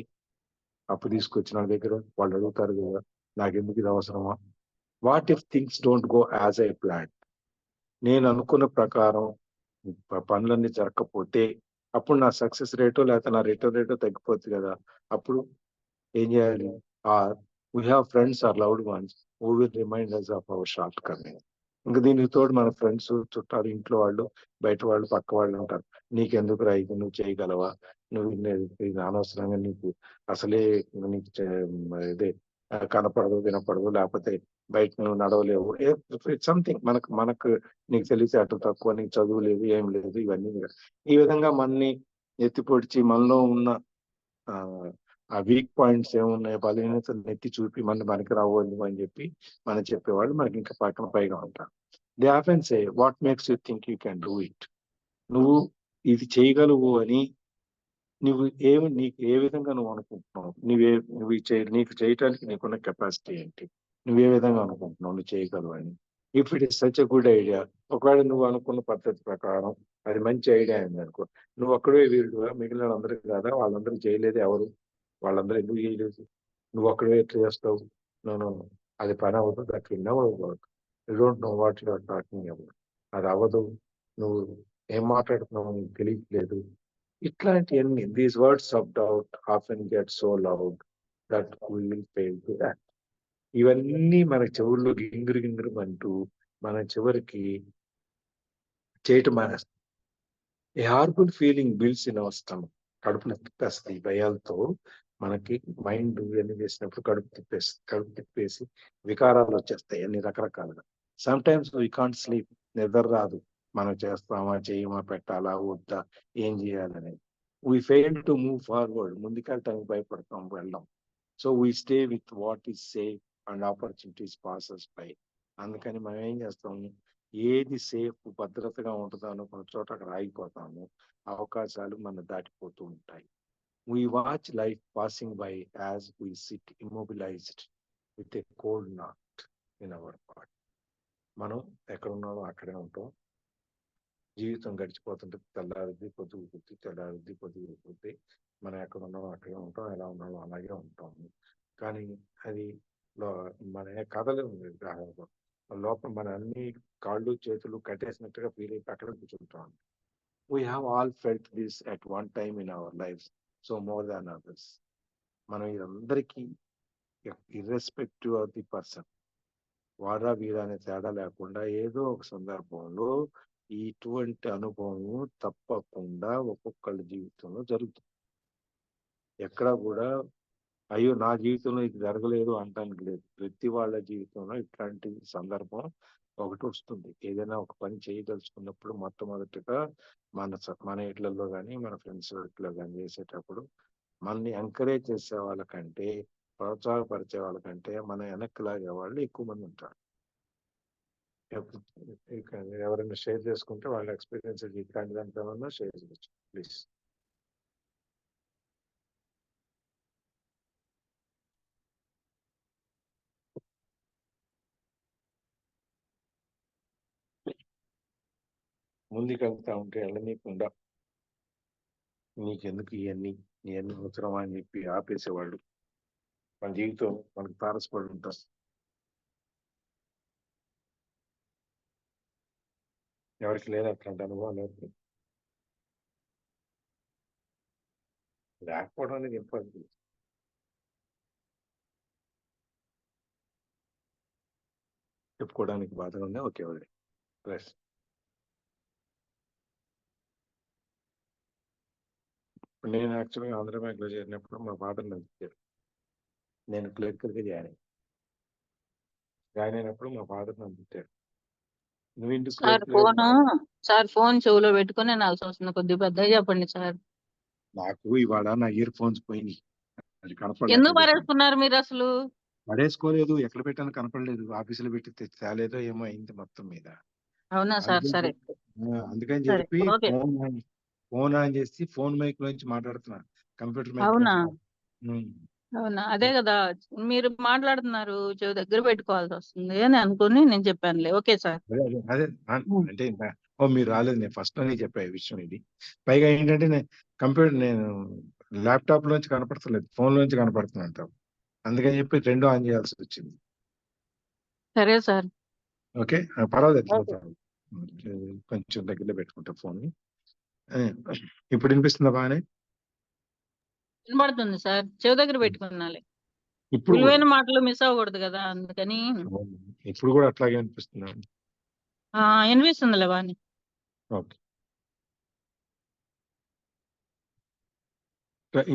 అప్పు తీసుకొచ్చిన దగ్గర వాళ్ళు అడుగుతారు కదా, నాకెందుకు ఇది అవసరమా? What if things don't go as I plan. నేను అనుకున్న ప్రకారం పనులన్నీ జరగకపోతే అప్పుడు నా సక్సెస్ రేటో లేకపోతే నా రిటర్న్ రేటో తగ్గిపోతుంది కదా. అప్పుడు ఏం చేయాలి? We have friends or loved ones who will remind us of our shortcoming. ఇంకా దీనికి తోడు మన ఫ్రెండ్స్, చుట్టాలు, ఇంట్లో వాళ్ళు, బయట వాళ్ళు, పక్క వాళ్ళు ఉంటారు. నీకెందుకు రా ఇది, నువ్వు చేయగలవా, నువ్వు ఇది అనవసరంగా, నీకు అసలే నీకు ఇదే కనపడదు, వినపడదు, లేకపోతే బయట నువ్వు నడవలేవు, సంథింగ్ మనకు నీకు తెలిసి అటు తక్కువ, నీకు చదువు లేదు, ఏం లేదు, ఇవన్నీ ఈ విధంగా మనని ఎత్తిపొడిచి మనలో ఉన్న ఆ వీక్ పాయింట్స్ ఏమున్నాయి, బలహీనతలు నెత్తి చూపి మనకి రావద్దు అని చెప్పి మనం చెప్పేవాళ్ళు మనకి ఇంకా పక్కన పైగా ఉంటారు. They often say what makes you think you can do it. నువ్వు ఇది చేయగలవు అని నీకు ఏ విధంగా నువ్వు అనుకుంటున్నావు? నీకు చేయటానికి నీకున్న కెపాసిటీ ఏంటి? నువ్వు ఏ విధంగా అనుకుంటున్నావు నువ్వు చేయగలవు అని? If it is such a good idea, ఒకవేళ నువ్వు అనుకున్న పద్ధతి ప్రకారం అది మంచి ఐడియా అయింది అనుకో, నువ్వు ఒక్కడే వీరుడుగా, మిగిలిన వాళ్ళందరికీ కాదా? వాళ్ళందరూ చేయలేదు ఎవరు? వాళ్ళందరూ ఎందుకు చేయలేదు? నువ్వు ఒక్కడే ఎట్లా చేస్తావు? నేను అది పని అవ్వదు, that will never work. You don't know what you are talking about. అది అవ్వదు, నువ్వు ఏం మాట్లాడుతున్నావు నీకు తెలియట్లేదు. ఇట్లాంటివన్నీ, these words of doubt often get so loud that we will fail to act. ఇవన్నీ మన చెవుల్లో గింగిరు అంటూ మన చివరికి చేయటం మానేస్తాం. A horrible feeling builds in our stomach. కడుపులో తిప్పేస్తాయి భయాలతో. మనకి మైండ్ ఇవన్నీ చేసినప్పుడు కడుపు తిప్పేసి వికారాలు వచ్చేస్తాయి అన్ని రకరకాలుగా. Sometimes we can't sleep. నిద్ర రాదు. మనం చేస్తామా, చేయమా, పెట్టాలా, వద్దా, ఏం చేయాలని. We fail to move forward. ముందుకెళ్ళటానికి భయపడతాం, వెళ్ళాం. So we stay with what is safe and opportunities passes by. అందుకని మనం ఏం చేస్తాము? ఏది సేఫ్, భద్రతగా ఉంటుందో అనుకున్న చోట అక్కడ ఆగిపోతాము. అవకాశాలు మనం దాటిపోతూ ఉంటాయి. We watch life passing by as we sit immobilized with a cold knot in our heart. మనం ఎక్కడ ఉన్నామో అక్కడే ఉంటాం. జీవితం గడిచిపోతుంటే తెల్లారుద్ది పొద్దుగుతుంది, తెల్లారుద్ది పొద్దుగుతుంది. మనం ఎక్కడ ఉన్నామో అక్కడే ఉంటాం, ఎలా ఉన్నామో అలాగే ఉంటాము. కానీ అది మన కథలు లోపల మన అన్ని కాళ్ళు చేతులు కట్టేసినట్టుగా ఫీల్ అయిపోయి అక్కడ కూర్చుంటాం. We have all felt this at one time in our life, so more than others. మనం ఇదందరికీ ఇర్రెస్పెక్టివ్ ఆఫ్ ది పర్సన్, వాడా వీడా అనే తేడా లేకుండా ఏదో ఒక సందర్భంలో ఇటువంటి అనుభవం తప్పకుండా ఒక్కొక్కళ్ళ జీవితంలో జరుగుతుంది. ఎక్కడా కూడా అయ్యో నా జీవితంలో ఇది జరగలేదు అంటానికి లేదు. ప్రతి వాళ్ళ జీవితంలో ఇట్లాంటి సందర్భం ఒకటి వస్తుంది. ఏదైనా ఒక పని చేయదలుచుకున్నప్పుడు మొట్టమొదటిగా మన ఇళ్లలో కానీ మన ఫ్రెండ్స్ ఇట్లో కానీ చేసేటప్పుడు మనల్ని ఎంకరేజ్ చేసే వాళ్ళకంటే, ప్రోత్సాహపరిచే వాళ్ళకంటే మన వెనక్కి లాగే వాళ్ళు ఎక్కువ మంది ఉంటారు. ఎవరైనా షేర్ చేసుకుంటే వాళ్ళ ఎక్స్పీరియన్స్ ఇట్లాంటి దాంట్లో షేర్ చేయొచ్చు ప్లీజ్. ముందుకు వెళ్తా ఉంటే వెళ్ళనీయకుండా నీకెందుకు ఇవన్నీ అవసరమా అని చెప్పి ఆపేసేవాళ్ళు మన జీవితం మనకు తారసపడి ఉంటారు. ఎవరికి లేదు అట్లాంటి అనుభవం లేదు. లేకపోవడం అనేది ఇంపార్టెంట్. చెప్పుకోవడానికి బాధగా ఉందా? ఓకే వాళ్ళే ప్లస్ నేను యాక్చువల్గా ఆంధ్ర బ్యాంక్లో చేరినప్పుడు మా ఫాదర్ నన్ను తిట్టారు. నేను క్లర్క్గా జాయిన్ అయినప్పుడు మా ఫాదర్ నన్ను తిట్టారు. నువ్వు ఇంటికి సార్ ఫోన్ చెవులో పెట్టుకుని వినాల్సి వస్తుంది, కొద్దిగా పెద్దగా చెప్పండి సార్. నాకు ఇవాళ నా ఇయర్ ఫోన్స్ పోయినాయి, అది ఎందుకు కనపడలేదు. పడేసుకున్నారు మీరు అసలు? పడేసుకోలేదు, ఎక్కడ పెట్టాను కనపడలేదు, ఆఫీసులో పెట్టి తేలేదో ఏమో అయింది మొత్తం మీద. అవునా సార్? సరే అందుకని సరే, చెప్పి ఓకే. ఫోన్ ఆన్ చేసి ఫోన్ మైక్ నుంచి మాట్లాడుతున్నా, కంప్యూటర్ మైక్ అవునా? నుంచి. అవునా, అదే కదా మీరు మాట్లాడుతున్నారు, చెవి దగ్గర పెట్టుకోవాల్సి వస్తుంది అని అనుకుని నేను చెప్పానులే. Okay sir. అదే అంటే ఓ మీరు రాలేదు, నేను ఫస్ట్ లోనే చెప్పా ఈ విషయం. ఇది పైగా ఏంటంటే నేను ల్యాప్టాప్ లోంచి కనపడతలేదు, ఫోన్ లోంచి కనపడుతున్నా అంటాం. అందుకని చెప్పి రెండు ఆన్ చేయాల్సి వచ్చింది. సరే సార్. ఓకే పర్వాలేదు, కొంచెం దగ్గరలో పెట్టుకుంటా ఫోన్. ఇప్పుడు వినిపిస్తుందా బాగానే? వినపడుతుంది సార్, చెవి దగ్గర పెట్టుకున్నాలి. ఇప్పుడు విలువైన మాటలు మిస్ అవ్వకూడదు కదా, అందుకని. ఇప్పుడు కూడా అట్లాగే అనిపిస్తుంది. వినిపిస్తుందిలే బాని. ఓకే,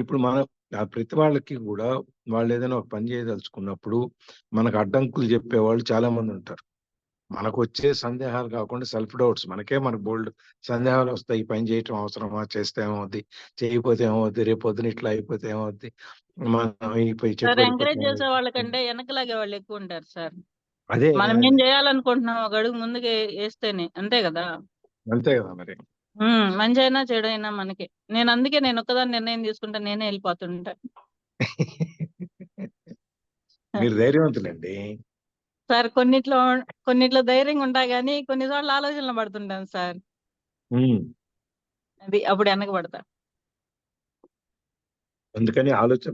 ఇప్పుడు మన ప్రతి వాళ్ళకి కూడా వాళ్ళు ఏదైనా ఒక పని చేయదలుచుకున్నప్పుడు మనకు అడ్డంకులు చెప్పేవాళ్ళు చాలా మంది ఉంటారు. మనకు వచ్చే సందేహాలు కాకుండా సెల్ఫ్ డౌట్స్, మనకు బోల్డ్ సందేహాలు వస్తాయి. ఈ పని చేయటం అవసరమా, చేస్తే ఏమవుద్ది, చేయకపోతే ఏమవుద్ది, రేపు పొద్దున ఇట్లా అయిపోతే ఏమవుద్ది, మనం సార్, ఎంకరేజ్ చేసే వాళ్ళకంటే వెనకలాగే వాళ్ళు ఎక్కువ ఉంటారు సార్. అదే మనం ఏం చేయాలనుకుంటున్నాం ఒక అడుగు ముందుకు వేస్తేనే, అంతే కదా. అంతే కదా మరి. మంచి అయినా చెడు అయినా మనకి. అందుకే నేను ఒక్కదాన్ని నిర్ణయం తీసుకుంటా, నేనే వెళ్ళిపోతుంటా. మీరు ధైర్యవంతులండి సార్, కొన్నిట్లో ధైర్యంగా ఉంటా గానీ కొన్నిసార్లు ఆలోచనలు పడుతుంటాను సార్. అది అప్పుడు వెనక పడతా. అందుకని ఆలోచన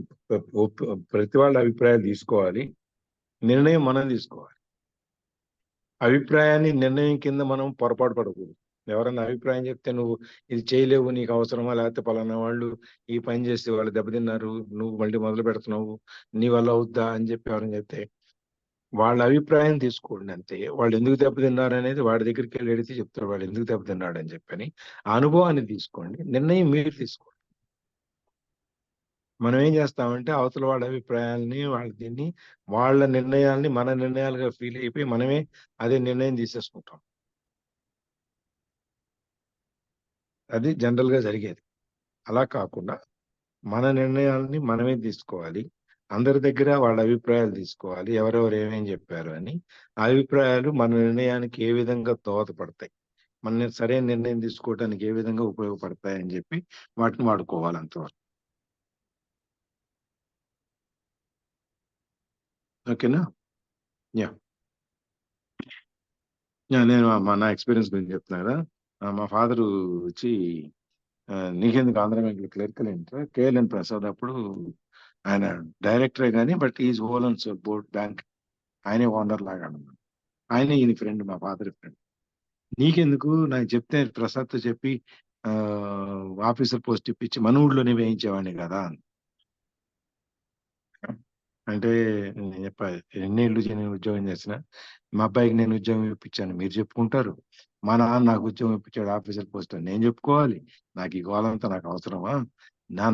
ప్రతి వాళ్ళ అభిప్రాయాలు తీసుకోవాలి, నిర్ణయం మనం తీసుకోవాలి. అభిప్రాయాన్ని నిర్ణయం కింద మనం పొరపాటు పడకూడదు. ఎవరన్నా అభిప్రాయం చెప్తే నువ్వు ఇది చేయలేవు, నీకు అవసరమా, లేకపోతే పలానా వాళ్ళు ఈ పని చేస్తే వాళ్ళు దెబ్బతిన్నారు, నువ్వు మళ్ళీ మొదలు పెడుతున్నావు, నీ వల్ల అవుద్దా అని చెప్పి ఎవరైనా చెప్తే వాళ్ళ అభిప్రాయం తీసుకోండి అంతే. వాళ్ళు ఎందుకు దెబ్బతిన్నారు అనేది వాడి దగ్గరికి వెళ్ళి అడిగితే చెప్తారు వాళ్ళు ఎందుకు దెబ్బతిన్నాడు అని చెప్పని. ఆ అనుభవాన్ని తీసుకోండి, నిర్ణయం మీరు తీసుకోండి. మనం ఏం చేస్తామంటే అవతల వాళ్ళ అభిప్రాయాల్ని, వాళ్ళ నిర్ణయాల్ని మన నిర్ణయాలుగా ఫీల్ అయిపోయి మనమే అదే నిర్ణయం తీసేసుకుంటాం. అది జనరల్ గా జరిగేది. అలా కాకుండా మన నిర్ణయాలని మనమే తీసుకోవాలి. అందరి దగ్గర వాళ్ళ అభిప్రాయాలు తీసుకోవాలి, ఎవరెవరు ఏమేం చెప్పారు అని. ఆ అభిప్రాయాలు మన నిర్ణయానికి ఏ విధంగా దోహదపడతాయి, మన సరైన నిర్ణయం తీసుకోవడానికి ఏ విధంగా ఉపయోగపడతాయి అని చెప్పి వాటిని వాడుకోవాలి అంతవరకు. ఓకేనా? యా. నేను నా ఎక్స్పీరియన్స్ గురించి చెప్తున్నా కదా. మా ఫాదర్ వచ్చి నీకెందుకు ఆంధ్ర బ్యాంక్ క్లర్క్ ఏంటంటే కేఎల్ఎన్ ప్రసాద్ అప్పుడు ఆయన డైరెక్టరే కానీ but is owners board bank, ఆయనే ఓనర్ లాగా అన్నమాట. ఆయనే ఈయన ఫ్రెండ్, మా ఫాదర్ ఫ్రెండ్. నీకెందుకు నాకు చెప్తే ప్రసాద్తో చెప్పి ఆఫీసర్ పోస్ట్ ఇప్పించి మన ఊళ్ళోనే వేయించేవాడిని కదా అని. అంటే నేను చెప్పాలి, ఎన్నేళ్ళు నేను ఉద్యోగం చేసిన మా అబ్బాయికి నేను ఉద్యోగం ఇప్పించాను మీరు చెప్పుకుంటారు, మా నాన్న నాకు ఉద్యోగం ఇప్పించాడు ఆఫీసర్ పోస్ట్ అని నేను చెప్పుకోవాలి. నాకు ఈ గోలంతా నాకు అవసరమా?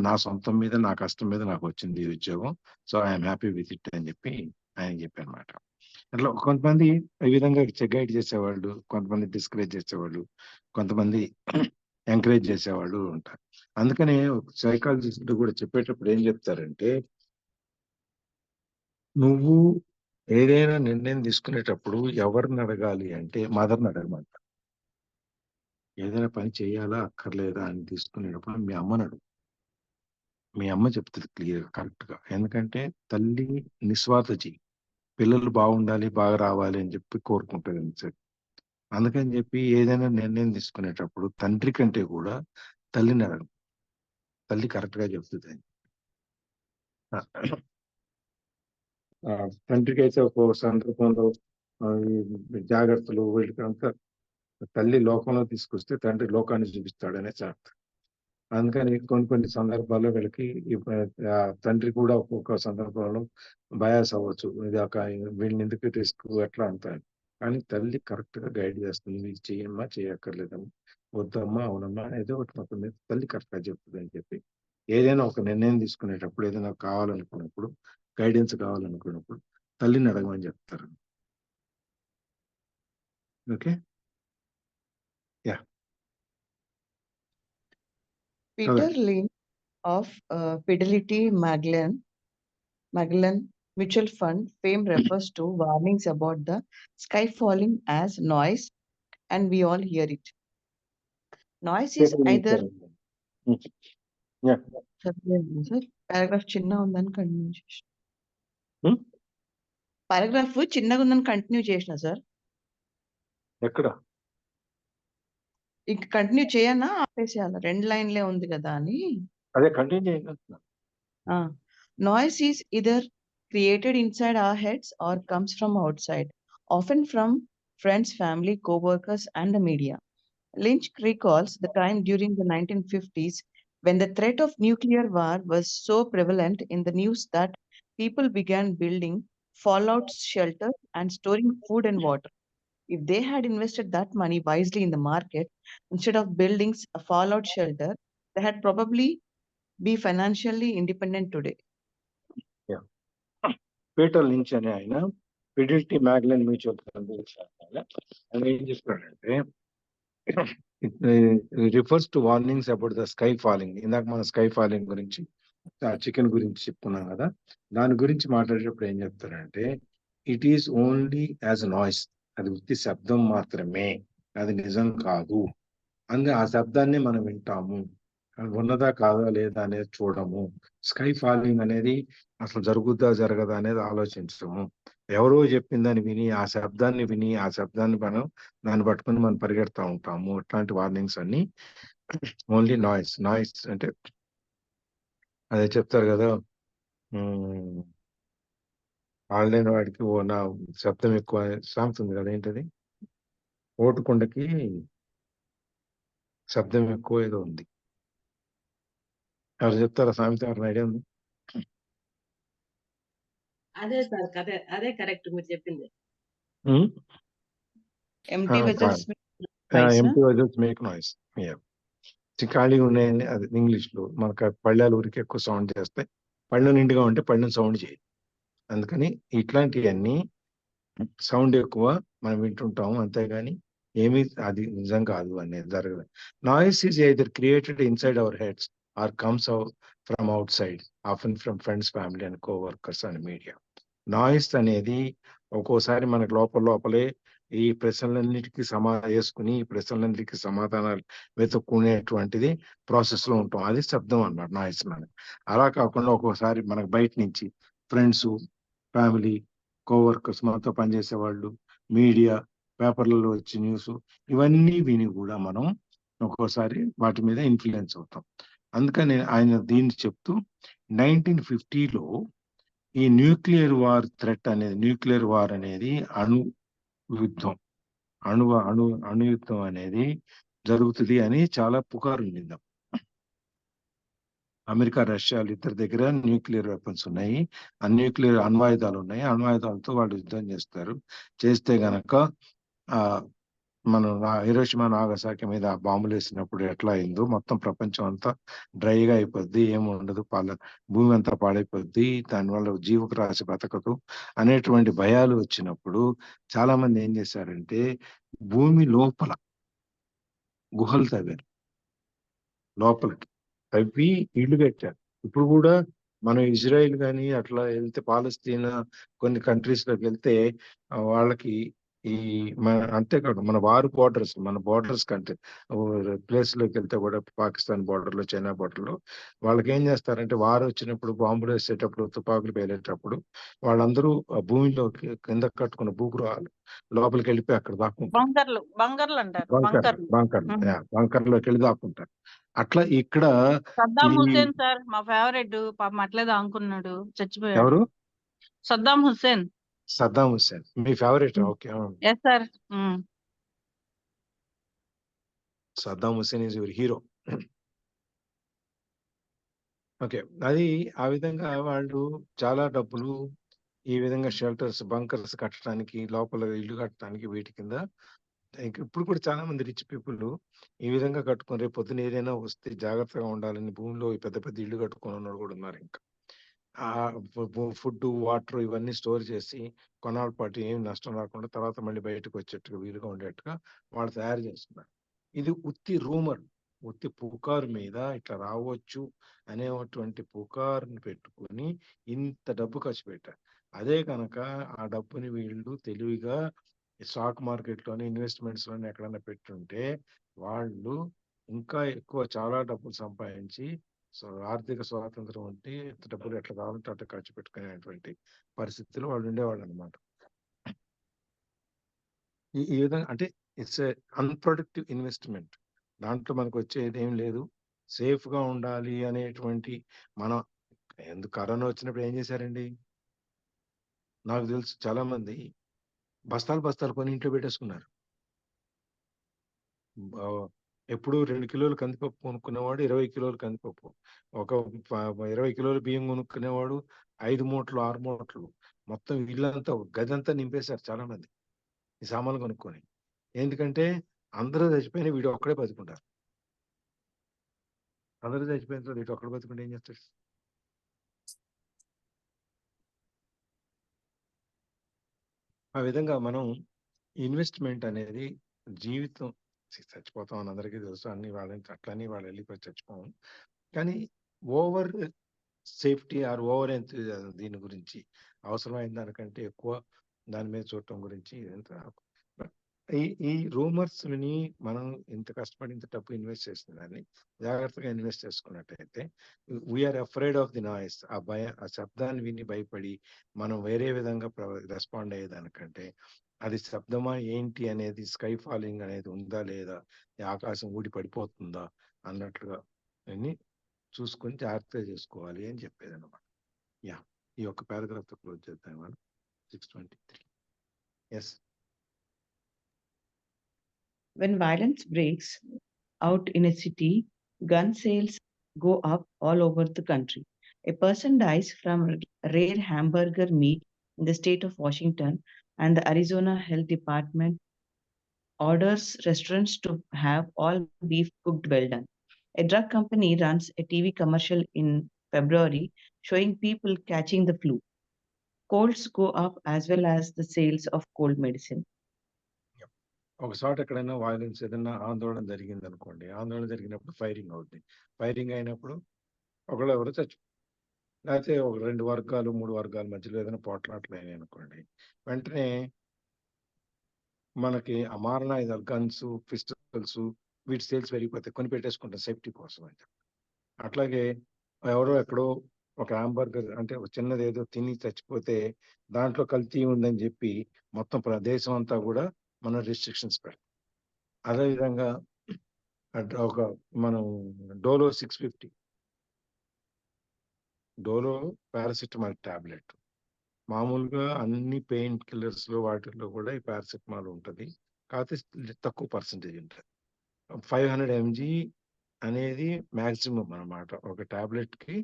నా సొంతం మీద నా కష్టం మీద నాకు వచ్చింది ఈ ఉద్యోగం, so I'm happy with it అని చెప్పి ఆయన చెప్పానమాట. అట్లా కొంతమంది ఈ విధంగా గైడ్ చేసేవాళ్ళు, కొంతమంది డిస్కరేజ్ చేసేవాళ్ళు, కొంతమంది ఎంకరేజ్ చేసేవాళ్ళు ఉంటారు. అందుకనే సైకాలజిస్ట్ కూడా చెప్పేటప్పుడు ఏం చెప్తారంటే, నువ్వు ఏదైనా నిర్ణయం తీసుకునేటప్పుడు ఎవరిని అడగాలి అంటే మదర్ని అడగమంట. ఏదైనా పని చేయాలా అక్కర్లేదా అని తీసుకునేటప్పుడు మీ అమ్మని అడుగు. మీ అమ్మ చెప్తుంది క్లియర్ కరెక్ట్ గా. ఎందుకంటే తల్లి నిస్వార్థ జీవి, పిల్లలు బాగుండాలి బాగా రావాలి అని చెప్పి కోరుకుంటుంది అంతే. అందుకని చెప్పి ఏదైనా నిర్ణయం తీసుకునేటప్పుడు తండ్రి కంటే కూడా తల్లిని అడగ, తల్లి కరెక్ట్ గా చెప్తుంది. తండ్రికి అయితే ఒక సందర్భంలో ఈ జాగ్రత్తలు వీళ్ళకంతా తల్లి లోకంలో తీసుకొస్తే తండ్రి లోకాన్ని చూపిస్తాడనే అర్థం. అందుకని కొన్ని సందర్భాల్లో వీళ్ళకి తండ్రి కూడా ఒక్కొక్క సందర్భంలో బయాస్ అవ్వచ్చు, ఇది ఒక వీళ్ళని ఎందుకు రిస్క్ అట్లా అంటారు. కానీ తల్లి కరెక్ట్ గా గైడ్ చేస్తుంది, ఇది చెయ్యమ్మా చేయక్కర్లేదమ్మా, వద్దమ్మా అవునమ్మా, ఏదో ఒకటి మొత్తం మీద తల్లి కరెక్ట్ గా చెప్తుంది అని చెప్పి ఏదైనా ఒక నిర్ణయం తీసుకునేటప్పుడు, ఏదైనా కావాలనుకున్నప్పుడు, గైడెన్స్ కావాలనుకున్నప్పుడు తల్లిని అడగమని చెప్తారు. Okay, yeah. Peter Lynch of Fidelity Magellan Mutual Fund fame refers to warnings about the sky falling as noise, and we all hear it. Noise is either paragraph చిన్న ఉందని కంటిన్యూ చేసిన, పారాగ్రాఫ్ చిన్నగా ఉందని continue చేసిన sir. ఎక్కడ ఇంక continue చేయనా ఆపేసేయాలా? 2 లైన్లే ఉంది కదా అని. అదే కంటిన్యూ చేయాలి. Noise is either created inside our heads or comes from outside, often from friends, family, co-workers, and the media. Lynch recalls the time during the 1950s when the threat of nuclear war was so prevalent in the news that people began building fallout shelters and storing food and water. If they had invested that money wisely in the market instead of building a fallout shelter, they had probably be financially independent today. Peter Lynch అనే ఆయన fidelity మ్యాగ్లెన్ mutual fund ఆయన ఏం చెప్తున్నాడంటే, refers to warnings about the sky falling. ఇందాక మనం sky falling గురించి, chicken గురించి చెప్పుకున్నాం కదా, దాని గురించి మాట్లాడేటప్పుడు ఏం చెప్తారంటే, it is only as noise, అది ఉత్తి శబ్దం మాత్రమే, అది నిజం కాదు. ఆ శబ్దాన్ని మనం వింటాము, ఉన్నదా కాదా లేదా అనేది చూడము. స్కై ఫాలింగ్ అనేది అసలు జరుగుద్దా జరగదా అనేది ఆలోచించము. ఎవరో చెప్పిందని విని ఆ శబ్దాన్ని మనం దాన్ని పట్టుకుని మనం పరిగెడతా ఉంటాము. అట్లాంటి వార్నింగ్స్ అన్ని ఓన్లీ నాయిస్ అంటే అదే చెప్తారు కదా, ఆన్లైన్ వాడికి నా శబ్దం ఎక్కువ సాగుతుంది కదా, ఏంటది, ఓటుకొండకి శబ్దం ఎక్కువ ఏదో ఉంది, ఎవరు చెప్తారా సామెత, ఎవరిని ఐడియా ఉంది? అదే సార్ అదే కరెక్ట్ మీరు చెప్పింది. Empty vessels make noise. ఖాళీగా ఉన్నాయని అది ఇంగ్లీష్ లో. మనకు పళ్ళాలు ఊరికి ఎక్కువ సౌండ్ చేస్తాయి, పళ్ళు నిండుగా ఉంటే పళ్ళని సౌండ్ చేయి. అందుకని ఇట్లాంటివన్నీ సౌండ్ ఎక్కువ మనం వింటుంటాము, అంతేగాని ఏమి అది నిజం కాదు అనేది జరగదు. Noise is either created inside our heads or comes out from outside, often from friends, family and coworkers and media. Noise అనేది ఒక్కోసారి మనకు లోపలే ఈ ప్రశ్నలన్నిటికీ వేసుకుని ఈ ప్రశ్నలన్నిటికీ సమాధానాలు వెతుక్కునేటువంటిది ప్రాసెస్ లో ఉంటాం, అది శబ్దం అన్నమాట నాయిస్ మనకి. అలా కాకుండా ఒక్కోసారి మనకు బయట నుంచి ఫ్రెండ్స్, ఫ్యామిలీ, కోవర్కర్స్, మనతో పనిచేసే వాళ్ళు, మీడియా, పేపర్లలో వచ్చే న్యూస్ ఇవన్నీ విని కూడా మనం ఒక్కోసారి వాటి మీద ఇన్ఫ్లుయెన్స్ అవుతాం. అందుకని ఆయన దీన్ని చెప్తూ 1950లో ఈ న్యూక్లియర్ వార్ థ్రెట్ అనేది, న్యూక్లియర్ వార్ అనేది యుద్ధం అణు యుద్ధం అనేది జరుగుతుంది అని చాలా పుకారు ఉండింది. అమెరికా రష్యాలు ఇద్దరి దగ్గర న్యూక్లియర్ వెపన్స్ ఉన్నాయి, న్యూక్లియర్ అణ్వాయుధాలు ఉన్నాయి, అణ్వాయుధాలతో వాళ్ళు యుద్ధం చేస్తారు. చేస్తే గనక మనం హిరోషిమా నాగసాకి మీద బాంబులు వేసినప్పుడు ఎట్లా అయిందో మొత్తం ప్రపంచం అంతా డ్రైగా అయిపోద్ది, ఏమి ఉండదు, భూమి అంతా పాడైపోద్ది, దానివల్ల జీవరాశి బతకదు అనేటువంటి భయాలు వచ్చినప్పుడు చాలా మంది ఏం చేశారంటే భూమి లోపల గుహలు తవ్వారు, లోపలికి తవ్వి ఇల్లు కట్టారు. ఇప్పుడు కూడా మనం ఇజ్రాయిల్ కానీ అట్లా వెళ్తే, పాలస్తీనా కొన్ని కంట్రీస్ లోకి వెళ్తే వాళ్ళకి ఈ అంతేకాదు మన బోర్డర్స్ కంటే ప్లేస్ లోకి వెళ్తే కూడా పాకిస్తాన్ బోర్డర్ లో, చైనా బోర్డర్ లో వాళ్ళకి ఏం చేస్తారంటే వారు వచ్చినప్పుడు బాంబులు వేసేటప్పుడు, తుపాకులు పేలేటప్పుడు వాళ్ళందరూ ఆ భూమిలో కింద కట్టుకున్న భూగృహాలు లోపలికి వెళ్ళిపోయి అక్కడ దాక్కుంటారు. బంకర్లు అంటారు, బంకర్లోకి వెళ్ళి దాక్కుంటారు. అట్లా ఇక్కడ సద్దాం హుస్సేన్ సార్ మా ఫేవరెట్, పాపం అట్లే దాక్కున్నాడు, చచ్చిపోయాడు. ఎవరు? Saddam Hussein. సద్దాం హుస్సేన్ మీ favourite? Okay. Yes sir. Saddam Hussein is your hero. Okay. అది ఆ విధంగా వాళ్ళు చాలా డబ్బులు ఈ విధంగా షెల్టర్స్, బంకర్స్ కట్టడానికి, లోపల ఇల్లు కట్టడానికి వీటి కింద ఇప్పుడు కూడా చాలా మంది రిచ్ పీపుల్ ఈ విధంగా కట్టుకొని రేపు పొద్దున ఏదైనా వస్తే జాగ్రత్తగా ఉండాలని భూమిలో పెద్ద పెద్ద ఇల్లు కట్టుకుని ఉన్నవాడు కూడా ఉన్నారు. ఇంకా ఫుడ్, వాటర్ ఇవన్నీ స్టోర్ చేసి కొన్నాళ్ళ పాటు ఏం నష్టం రాకుండా తర్వాత మళ్ళీ బయటకు వచ్చేట్టుగా వీలుగా ఉండేట్టుగా వాళ్ళు తయారు చేస్తున్నారు. ఇది ఉత్తి రూమర్, ఉత్తి పుకారు మీద ఇట్లా రావచ్చు అనేటువంటి పుకారుని పెట్టుకుని ఇంత డబ్బు ఖర్చు పెట్టారు. అదే కనుక ఆ డబ్బుని వీళ్ళు తెలివిగా స్టాక్ మార్కెట్లోని, ఇన్వెస్ట్మెంట్స్లోని ఎక్కడైనా పెట్టుంటే వాళ్ళు ఇంకా ఎక్కువ చాలా డబ్బులు సంపాదించి ఆర్థిక స్వాతంత్రం ఉంటే డబ్బులు ఎట్లా కావాలంటే అట్లా ఖర్చు పెట్టుకునేటువంటి పరిస్థితులు వాళ్ళు ఉండేవాళ్ళు అనమాట. ఈ విధంగా అంటే ఇట్స్ అన్ప్రొడక్టివ్ ఇన్వెస్ట్మెంట్. దాంట్లో మనకు వచ్చేది ఏం లేదు. సేఫ్ గా ఉండాలి అనేటువంటి మనం ఎందుకు కరోనా వచ్చినప్పుడు ఏం చేశారండి? నాకు తెలుసు చాలా మంది బస్తాలు కొని ఇంట్లో పెట్టేసుకున్నారు. ఎప్పుడు 2 కిలోలు కందిపప్పు కొనుక్కునేవాడు 20 కిలోలు కందిపప్పు, ఒక 20 కిలోలు బియ్యం కొనుక్కునేవాడు 5 మూటలు 6 మూటలు, మొత్తం ఇల్లంతా గదంతా నింపేశారు చాలా మంది ఈ సామాన్లు కొనుక్కొని. ఎందుకంటే అందరూ చచ్చిపోయినా వీడు ఒక్కడే బతుకుంటారు. అందరూ చచ్చిపోయిన తర్వాత వీడు ఒక్కడే బతుకుంటే ఏం చేస్తాడు? ఆ విధంగా మనం ఇన్వెస్ట్మెంట్ అనేది జీవితం చచ్చిపోతాం అని అందరికీ తెలుసు, అన్ని వాళ్ళని అట్లని వాళ్ళు వెళ్ళిపోయి చచ్చిపోం. కానీ ఓవర్ సేఫ్టీ ఆర్ ఓవర్ దీని గురించి అవసరమైన దానికంటే ఎక్కువ దాని మీద చూడటం గురించి ఈ రూమర్స్ విని మనం ఇంత కష్టపడి ఇంత డబ్బు ఇన్వెస్ట్ చేసిన దాన్ని జాగ్రత్తగా ఇన్వెస్ట్ చేసుకున్నట్టయితే we are afraid of the noise. ఆ శబ్దాన్ని విని భయపడి మనం వేరే విధంగా రెస్పాండ్ అయ్యేదానికంటే అది శబ్దమా ఏంటి అనేది, స్కై ఫాలింగ్ అనేది ఉందా లేదా, ఆకాశం ఊడి పడిపోతుందా అన్నట్లుగా అన్ని చూసుకొని జాగ్రత్తగా చేసుకోవాలి అని చెప్పేది అనమాట. ఈ ఒక్క పారాగ్రాఫ్ తో క్లోజ్ చేద్దాం మనం. 623. Yes. When violence breaks out in a city, gun sales go up all over the country. A person dies from rare hamburger meat in the state of Washington, and the Arizona Health Department orders restaurants to have all beef cooked well done. A drug company runs a TV commercial in February showing people catching the flu. Colds go up as well as the sales of cold medicine. ఒక చోట ఎక్కడైనా violence ఏదైనా ఆందోళన జరిగింది అనుకోండి, ఆందోళన జరిగినప్పుడు firing అవుతుంది. ఫైరింగ్ అయినప్పుడు ఒకళ్ళు ఎవరు లేకపోతే ఒక 2 వర్గాలు 3 వర్గాల మధ్యలో ఏదైనా పోట్లాట్లు అయినాయి అనుకోండి, వెంటనే మనకి ఆ మారణాయుధాలు, గన్స్, పిస్టల్స్ వీటి సేల్స్ పెరిగిపోతాయి, కొని పెట్టేసుకుంటాం సేఫ్టీ కోసం అని. అట్లాగే ఎవరో ఎక్కడో ఒక హాంబర్గర్ అంటే ఒక చిన్నది ఏదో తిని చచ్చిపోతే దాంట్లో కల్తీ ఉందని చెప్పి మొత్తం దేశం అంతా కూడా మనం రిస్ట్రిక్షన్స్ పెడతాం. అదేవిధంగా ఒక మనం డోలో 650 డోలో పారాసిటమాల్ టాబ్లెట్. మామూలుగా అన్ని పెయిన్ కిల్లర్స్ లో వాటిల్లో కూడా ఈ పారాసిటమాల్ ఉంటుంది, కాకపోతే తక్కువ పర్సెంటేజ్ ఉంటుంది. 500 mg అనేది మ్యాక్సిమం అన్నమాట. ఒక టాబ్లెట్ కి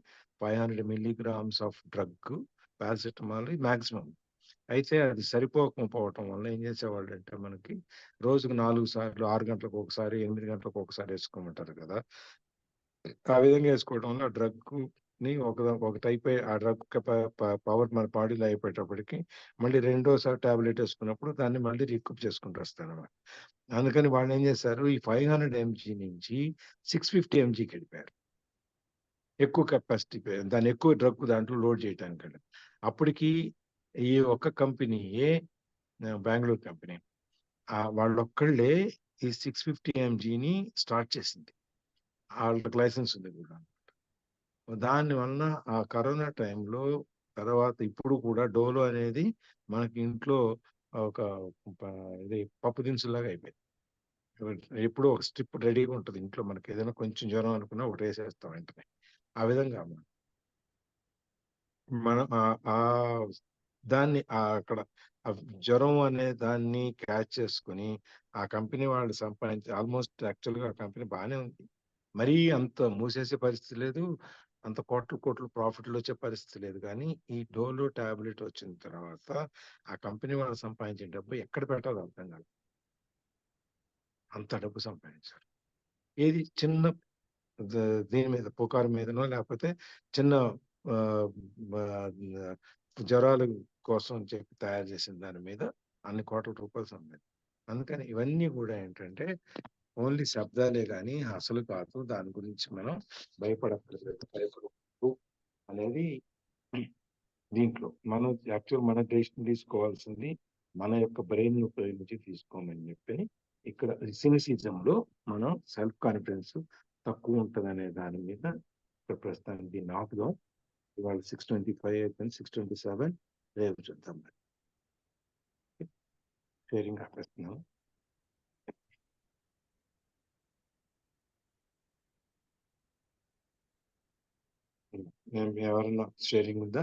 500 milligrams of drug paracetamol maximum. అయితే అది సరిపోకపోవటం వల్ల ఏం చేసేవాళ్ళు అంటే మనకి రోజుకు 4 సార్లు 6 గంటలకు ఒకసారి 8 గంటలకు ఒకసారి వేసుకోమంటారు కదా. ఆ విధంగా వేసుకోవడం వల్ల ఆ డ్రగ్ ని ఒకటి అయిపోయి ఆ డ్రగ్ పవర్ మన బాడీలో అయిపోయేటప్పటికి మళ్ళీ రెండోసారి టాబ్లెట్ వేసుకున్నప్పుడు దాన్ని మళ్ళీ రికూప్ చేసుకుంటూ వస్తాను అన్నమాట. అందుకని వాళ్ళు ఏం చేశారు, ఈ 500 mg నుంచి 650 mgకి వెళ్ళిపోయారు. ఎక్కువ కెపాసిటీ, దాన్ని ఎక్కువ డ్రగ్ దాంట్లో లోడ్ చేయడానికి. అప్పటికి ఈ ఒక్క కంపెనీయే, బెంగళూరు కంపెనీ, వాళ్ళొక్కళ్ళే ఈ 650 mgని స్టార్ట్ చేసింది. వాళ్ళకి లైసెన్స్ ఉంది కూడా. దాని వల్ల ఆ కరోనా టైంలో తర్వాత ఇప్పుడు కూడా డోలో అనేది మనకి ఇంట్లో ఒక ఇది పప్పు దినుసులాగా అయిపోయింది. ఎప్పుడు ఒక స్ట్రిప్ రెడీగా ఉంటుంది ఇంట్లో. మనకి ఏదైనా కొంచెం జ్వరం అనుకున్నా ఒకటి వేసేస్తాం వెంటనే. ఆ విధంగా మనం దాన్ని అక్కడ జ్వరం అనే దాన్ని క్యాచ్ చేసుకుని ఆ కంపెనీ వాళ్ళు సంపాదించి ఆల్మోస్ట్ యాక్చువల్గా ఆ కంపెనీ బాగానే ఉంది. మరీ అంత మూసేసే పరిస్థితి లేదు, అంత కోట్లు ప్రాఫిట్లు వచ్చే పరిస్థితి లేదు. కానీ ఈ డోలో టాబ్లెట్ వచ్చిన తర్వాత ఆ కంపెనీ వాళ్ళు సంపాదించిన డబ్బు ఎక్కడ పెట్టాలో అర్థం కాదు, అంత డబ్బు సంపాదించారు. ఏది చిన్న దీని మీద పుకారు మీదనో లేకపోతే చిన్న జ్వరాల కోసం చెప్పి తయారు చేసిన దాని మీద అన్ని కోట్ల రూపాయలు సంపాదించారు. అందుకని ఇవన్నీ కూడా ఏంటంటే ఓన్లీ శబ్దాలే కానీ అసలు కాదు. దాని గురించి మనం భయపడకూడదు అనేది దీంట్లో మనం యాక్చువల్ మన డెసిషన్ తీసుకోవాల్సింది మన యొక్క బ్రెయిన్ ఉపయోగించి తీసుకోమని చెప్పి ఇక్కడ సినిసిజంలో మనం సెల్ఫ్ కాన్ఫిడెన్స్ తక్కువ ఉంటుంది అనే దాని మీద ఇక్కడ ప్రస్తుతానికి దీన్ని ఆపుదాం. ఇవాళ 6:25 అయిపోయింది, 6:27 రేపు చూద్దాం. షేరింగ్ ఆపేస్తున్నాం. ఎవరన్నా షేరింగ్ ఉందా?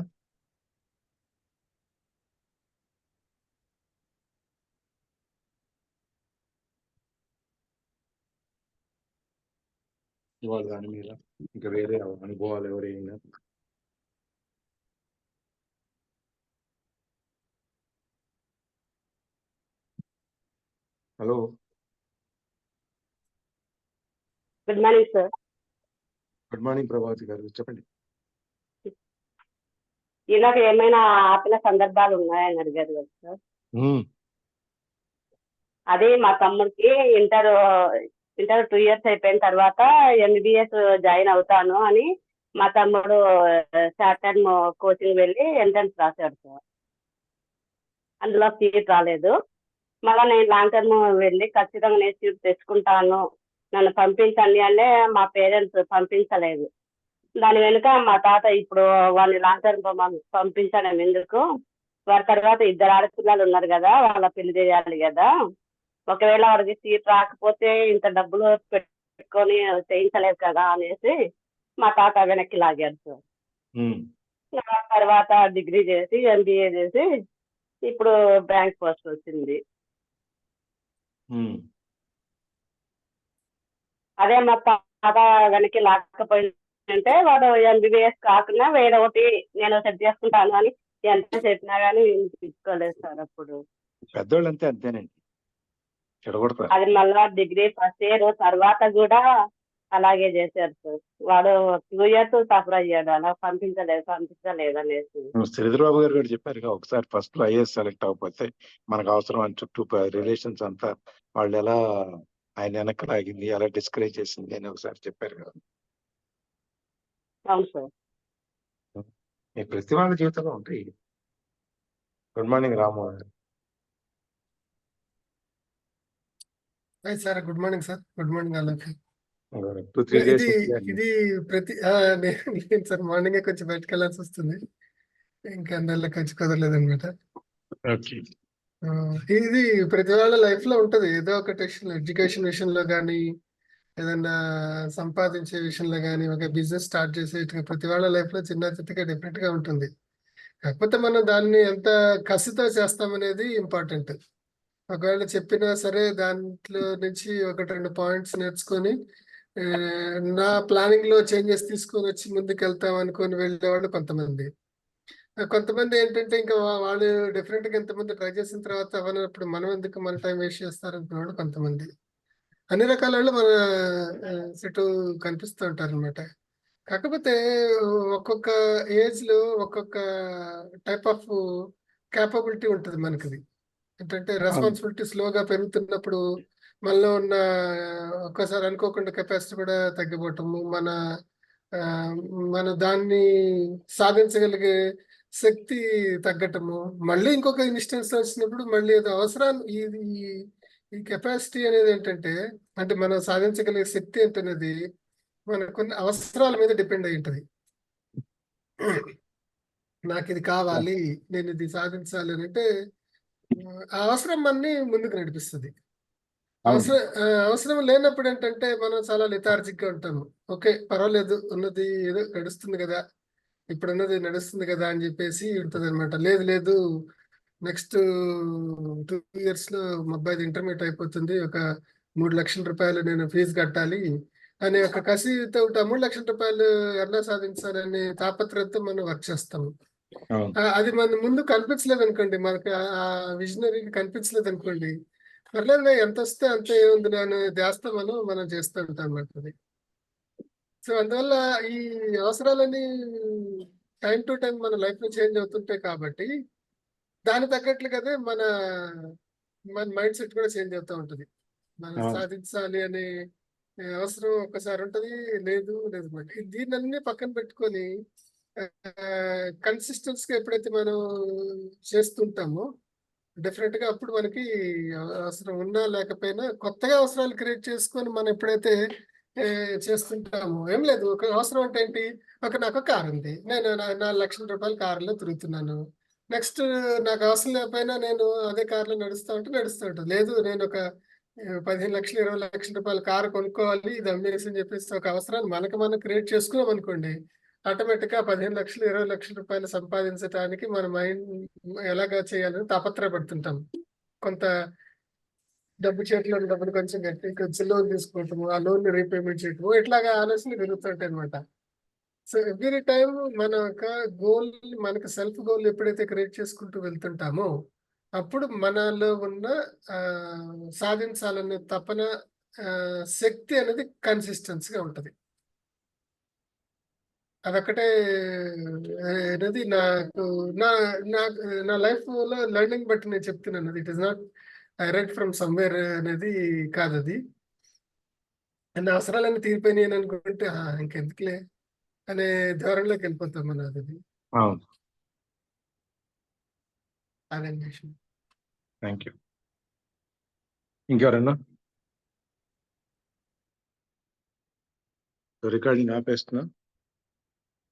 ఇవాళ దాని మీద ఇంకా వేరే అనుభవాలు ఎవరైనా? Hello, good morning sir. Good morning Prabhavati garu, చెప్పండి. ఇలాగ ఏమైనా ఆపిన సందర్భాలు ఉన్నాయని అడిగారు కదా సార్. అదే మా తమ్ముడికి ఇంటర్ 2 years అయిపోయిన తర్వాత MBBS జాయిన్ అవుతాను అని మా తమ్ముడు షార్ట్ టర్మ్ కోచింగ్ వెళ్ళి ఎంట్రన్స్ రాశాడు సార్. అందులో సీట్ రాలేదు. మళ్ళీ నేను లాంగ్ టర్మ్ వెళ్ళి ఖచ్చితంగా నేను సీట్ తెచ్చుకుంటాను, నన్ను పంపించండి అంటే మా పేరెంట్స్ పంపించలేదు. దాని వెనుక మా తాత ఇప్పుడు వాళ్ళని లాంగ్ టర్మ్ పంపించడం ఎందుకు, వారి తర్వాత 2 ఆడపిల్లలు ఉన్నారు కదా, వాళ్ళ పెళ్లి చేయాలి కదా, ఒకవేళ వాడికి సీట్ రాకపోతే ఇంత డబ్బులు పెట్టుకొని చేయించలేదు కదా అనేసి మా తాత వెనక్కి లాగారు సార్. తర్వాత డిగ్రీ చేసి MBA చేసి ఇప్పుడు బ్యాంక్ పోస్ట్ వచ్చింది. అదే మా తాత వెనక్కి లాక్కపోయిందంటే వాడు MBBS కాకుండా వేరే ఒకటి నేను సెట్ చేసుకుంటాను అని ఎంత చెప్పినా కానీ తీసుకోలేదు సార్. అప్పుడు పెద్దోళ్ళు అంతే, అంతేనండి, చెడగొడతారు. అది మళ్ళా డిగ్రీ ఫస్ట్ ఇయర్ తర్వాత కూడా అలాగే చేశారు సార్. వాడు 2 years సఫర్ అయ్యాడు, అలా పంపించలేదు అనేసి. శ్రీధరబాబు గారు కూడా చెప్పారు, ఒకసారి ఫస్ట్ లో IAS సెలెక్ట్ అవ్వకపోతే మనకు అవసరం అని చుట్టూ రిలేషన్స్ అంతా వాళ్ళు ఎలా ఆయన వెనక్కి లాగింది, ఎలా డిస్కరేజ్ చేసింది అని ఒకసారి చెప్పారు కదా. అవును సార్. మీ ప్రతి వాళ్ళ జీవితంలో ఉంటాయి. గుడ్ మార్నింగ్ రామ్మోహన్ గారు. Sir good morning sir. Good morning అలాగే. 2-3 days ఇది ప్రతి నేను సార్ మార్నింగ్ కొంచెం బయటకు వెళ్ళాల్సి వస్తుంది, ఇంకా అందువల్ల కొంచెం కుదరలేదు అనమాట. ఓకే. ఇది ప్రతి వాళ్ళ లైఫ్ లో ఉంటది, ఏదో ఒక టెక్షన్ ఎడ్యుకేషన్ విషయంలో కానీ, ఏదన్నా సంపాదించే విషయంలో కానీ, ఒక బిజినెస్ స్టార్ట్ చేసే ప్రతి వాళ్ళ లైఫ్ లో చిన్న చిత్తగా డిఫరెంట్ గా ఉంటుంది. కాకపోతే మనం దాన్ని ఎంత కసితో చేస్తామనేది ఇంపార్టెంట్. ఒకవేళ చెప్పినా సరే దాంట్లో నుంచి ఒకటి రెండు పాయింట్స్ నేర్చుకొని ఆ, నా ప్లానింగ్ లో చేంజెస్ తీసుకొని వచ్చి ముందుకు వెళ్తాం అనుకొని వెళ్ళేవాళ్ళు కొంతమంది. కొంతమంది ఏంటంటే ఇంకా వాళ్ళు డిఫరెంట్ గా ఎంతమంది ట్రై చేసిన తర్వాత అవనప్పుడు మనం ఎందుకు మన టైం వేస్ట్ చేస్తారు అనుకున్నాడు కొంతమంది. అన్ని రకాల వాళ్ళు మన చుట్టూ కనిపిస్తూ ఉంటారు అనమాట. కాకపోతే ఒక్కొక్క ఏజ్ లో ఒక్కొక్క టైప్ ఆఫ్ క్యాపబిలిటీ ఉంటుంది మనకి. ఏంటంటే రెస్పాన్సిబిలిటీ స్లోగా పెరుగుతున్నప్పుడు మనలో ఉన్న ఒక్కసారి అనుకోకుండా కెపాసిటీ కూడా తగ్గిపోవటము, ఆ, మన దాన్ని సాధించగలిగే శక్తి తగ్గటము, మళ్ళీ ఇంకొక ఇన్స్టెన్స్ వచ్చినప్పుడు మళ్ళీ అది అవసరాన్ని ఈ కెపాసిటీ అనేది ఏంటంటే, అంటే మనం సాధించగలిగే శక్తి ఏంటనేది మన కొన్ని అవసరాల మీద డిపెండ్ అయి ఉంటది. నాకు ఇది కావాలి, నేను ఇది సాధించాలి అని అంటే ఆ అవసరం మనని ముందుకు నడిపిస్తుంది. అవసరం లేనప్పుడు ఏంటంటే మనం చాలా లిథార్జిక్ గా ఉంటాము. ఓకే పర్వాలేదు, ఉన్నది ఏదో నడుస్తుంది కదా, ఇప్పుడు ఉన్నది నడుస్తుంది కదా అని చెప్పేసి ఉంటుంది అనమాట. లేదు లేదు, నెక్స్ట్ 2 years లో మా అబ్బాయిది ఇంటర్మీడియట్ అయిపోతుంది, ఒక 3 లక్షల రూపాయలు నేను ఫీజు కట్టాలి అనే ఒక కసితో 3 లక్షల రూపాయలు ఎలా సాధించాలనే తాపత్రయంతో మనం వర్క్ చేస్తాము. అది మన ముందు కనిపించలేదు అనుకోండి, మనకి ఆ విజనరీ కనిపించలేదు అనుకోండి, పర్లేదు ఎంత వస్తే అంత ఏముంది నేను చేస్తా మనం చేస్తూ ఉంటాం అన్నమాట. అది సో అందువల్ల ఈ అవసరాలని టైం టు టైం మన లైఫ్ లో చేంజ్ అవుతుంటాయి కాబట్టి దాని తగ్గట్లు కదా మన మన మైండ్ సెట్ కూడా చేంజ్ అవుతూ ఉంటది. మనం సాధించాలి అనే అవసరం ఒక్కసారి ఉంటది, లేదు లేదు మనకి. దీన్ని అన్ని పక్కన పెట్టుకొని కన్సిస్టెన్స్ గా ఎప్పుడైతే మనం చేస్తుంటామో డెఫినెట్ గా అప్పుడు మనకి అవసరం ఉన్నా లేకపోయినా కొత్తగా అవసరాలు క్రియేట్ చేసుకొని మనం ఎప్పుడైతే చేస్తుంటామో, ఏం లేదు ఒక అవసరం అంటే ఏంటి, నాకు ఒక కారు ఉంది, నేను 4 లక్షల రూపాయల కారులో తిరుగుతున్నాను. నెక్స్ట్ నాకు అవసరం లేకపోయినా నేను అదే కారులో నడుస్తూ ఉంటాను. లేదు నేను ఒక 15 లక్షలు 20 లక్షల రూపాయల కారు కొనుక్కోవాలి, ఇది అమ్మేసి అని చెప్పేసి ఒక అవసరాన్ని మనం క్రియేట్ చేసుకున్నాం అనుకోండి, ఆటోమేటిక్ గా 15 లక్షలు 20 లక్షల రూపాయలు సంపాదించడానికి మన మైండ్ ఎలాగా చేయాలని తాపత్రయపడుతుంటాం. కొంత డబ్బు చేతిలో ఉన్న డబ్బులు కొంచెం గట్టి కొంచెం లోన్ తీసుకోవటము, ఆ లోన్ రీపేమెంట్ చేయటము, ఇట్లాగా ఆలోచనలు పెరుగుతుంటాయి అనమాట. సో ఎవ్రీ టైం మన యొక్క గోల్, మనకి సెల్ఫ్ గోల్ ఎప్పుడైతే క్రియేట్ చేసుకుంటూ వెళ్తుంటామో అప్పుడు మనలో ఉన్న సాధించాలనే తపన, శక్తి అనేది కన్సిస్టెన్సీగా ఉంటది. అదొక్కటే అనేది నాకు నా నా లైఫ్ లో లెర్నింగ్ బట్టి నేను చెప్తున్నాను. It is not I read from somewhere అనేది కాదు. అది నా అవసరాలన్నీ తీరిపోయినాయి అని అనుకుంటే ఇంకెందుకులే అనే ధోరణిలోకి వెళ్ళిపోతాం మనం. అది అదే విషయం. Thank you. ఇంకెవరన్నా రికార్డింగ్ ఆపేస్తున్నా?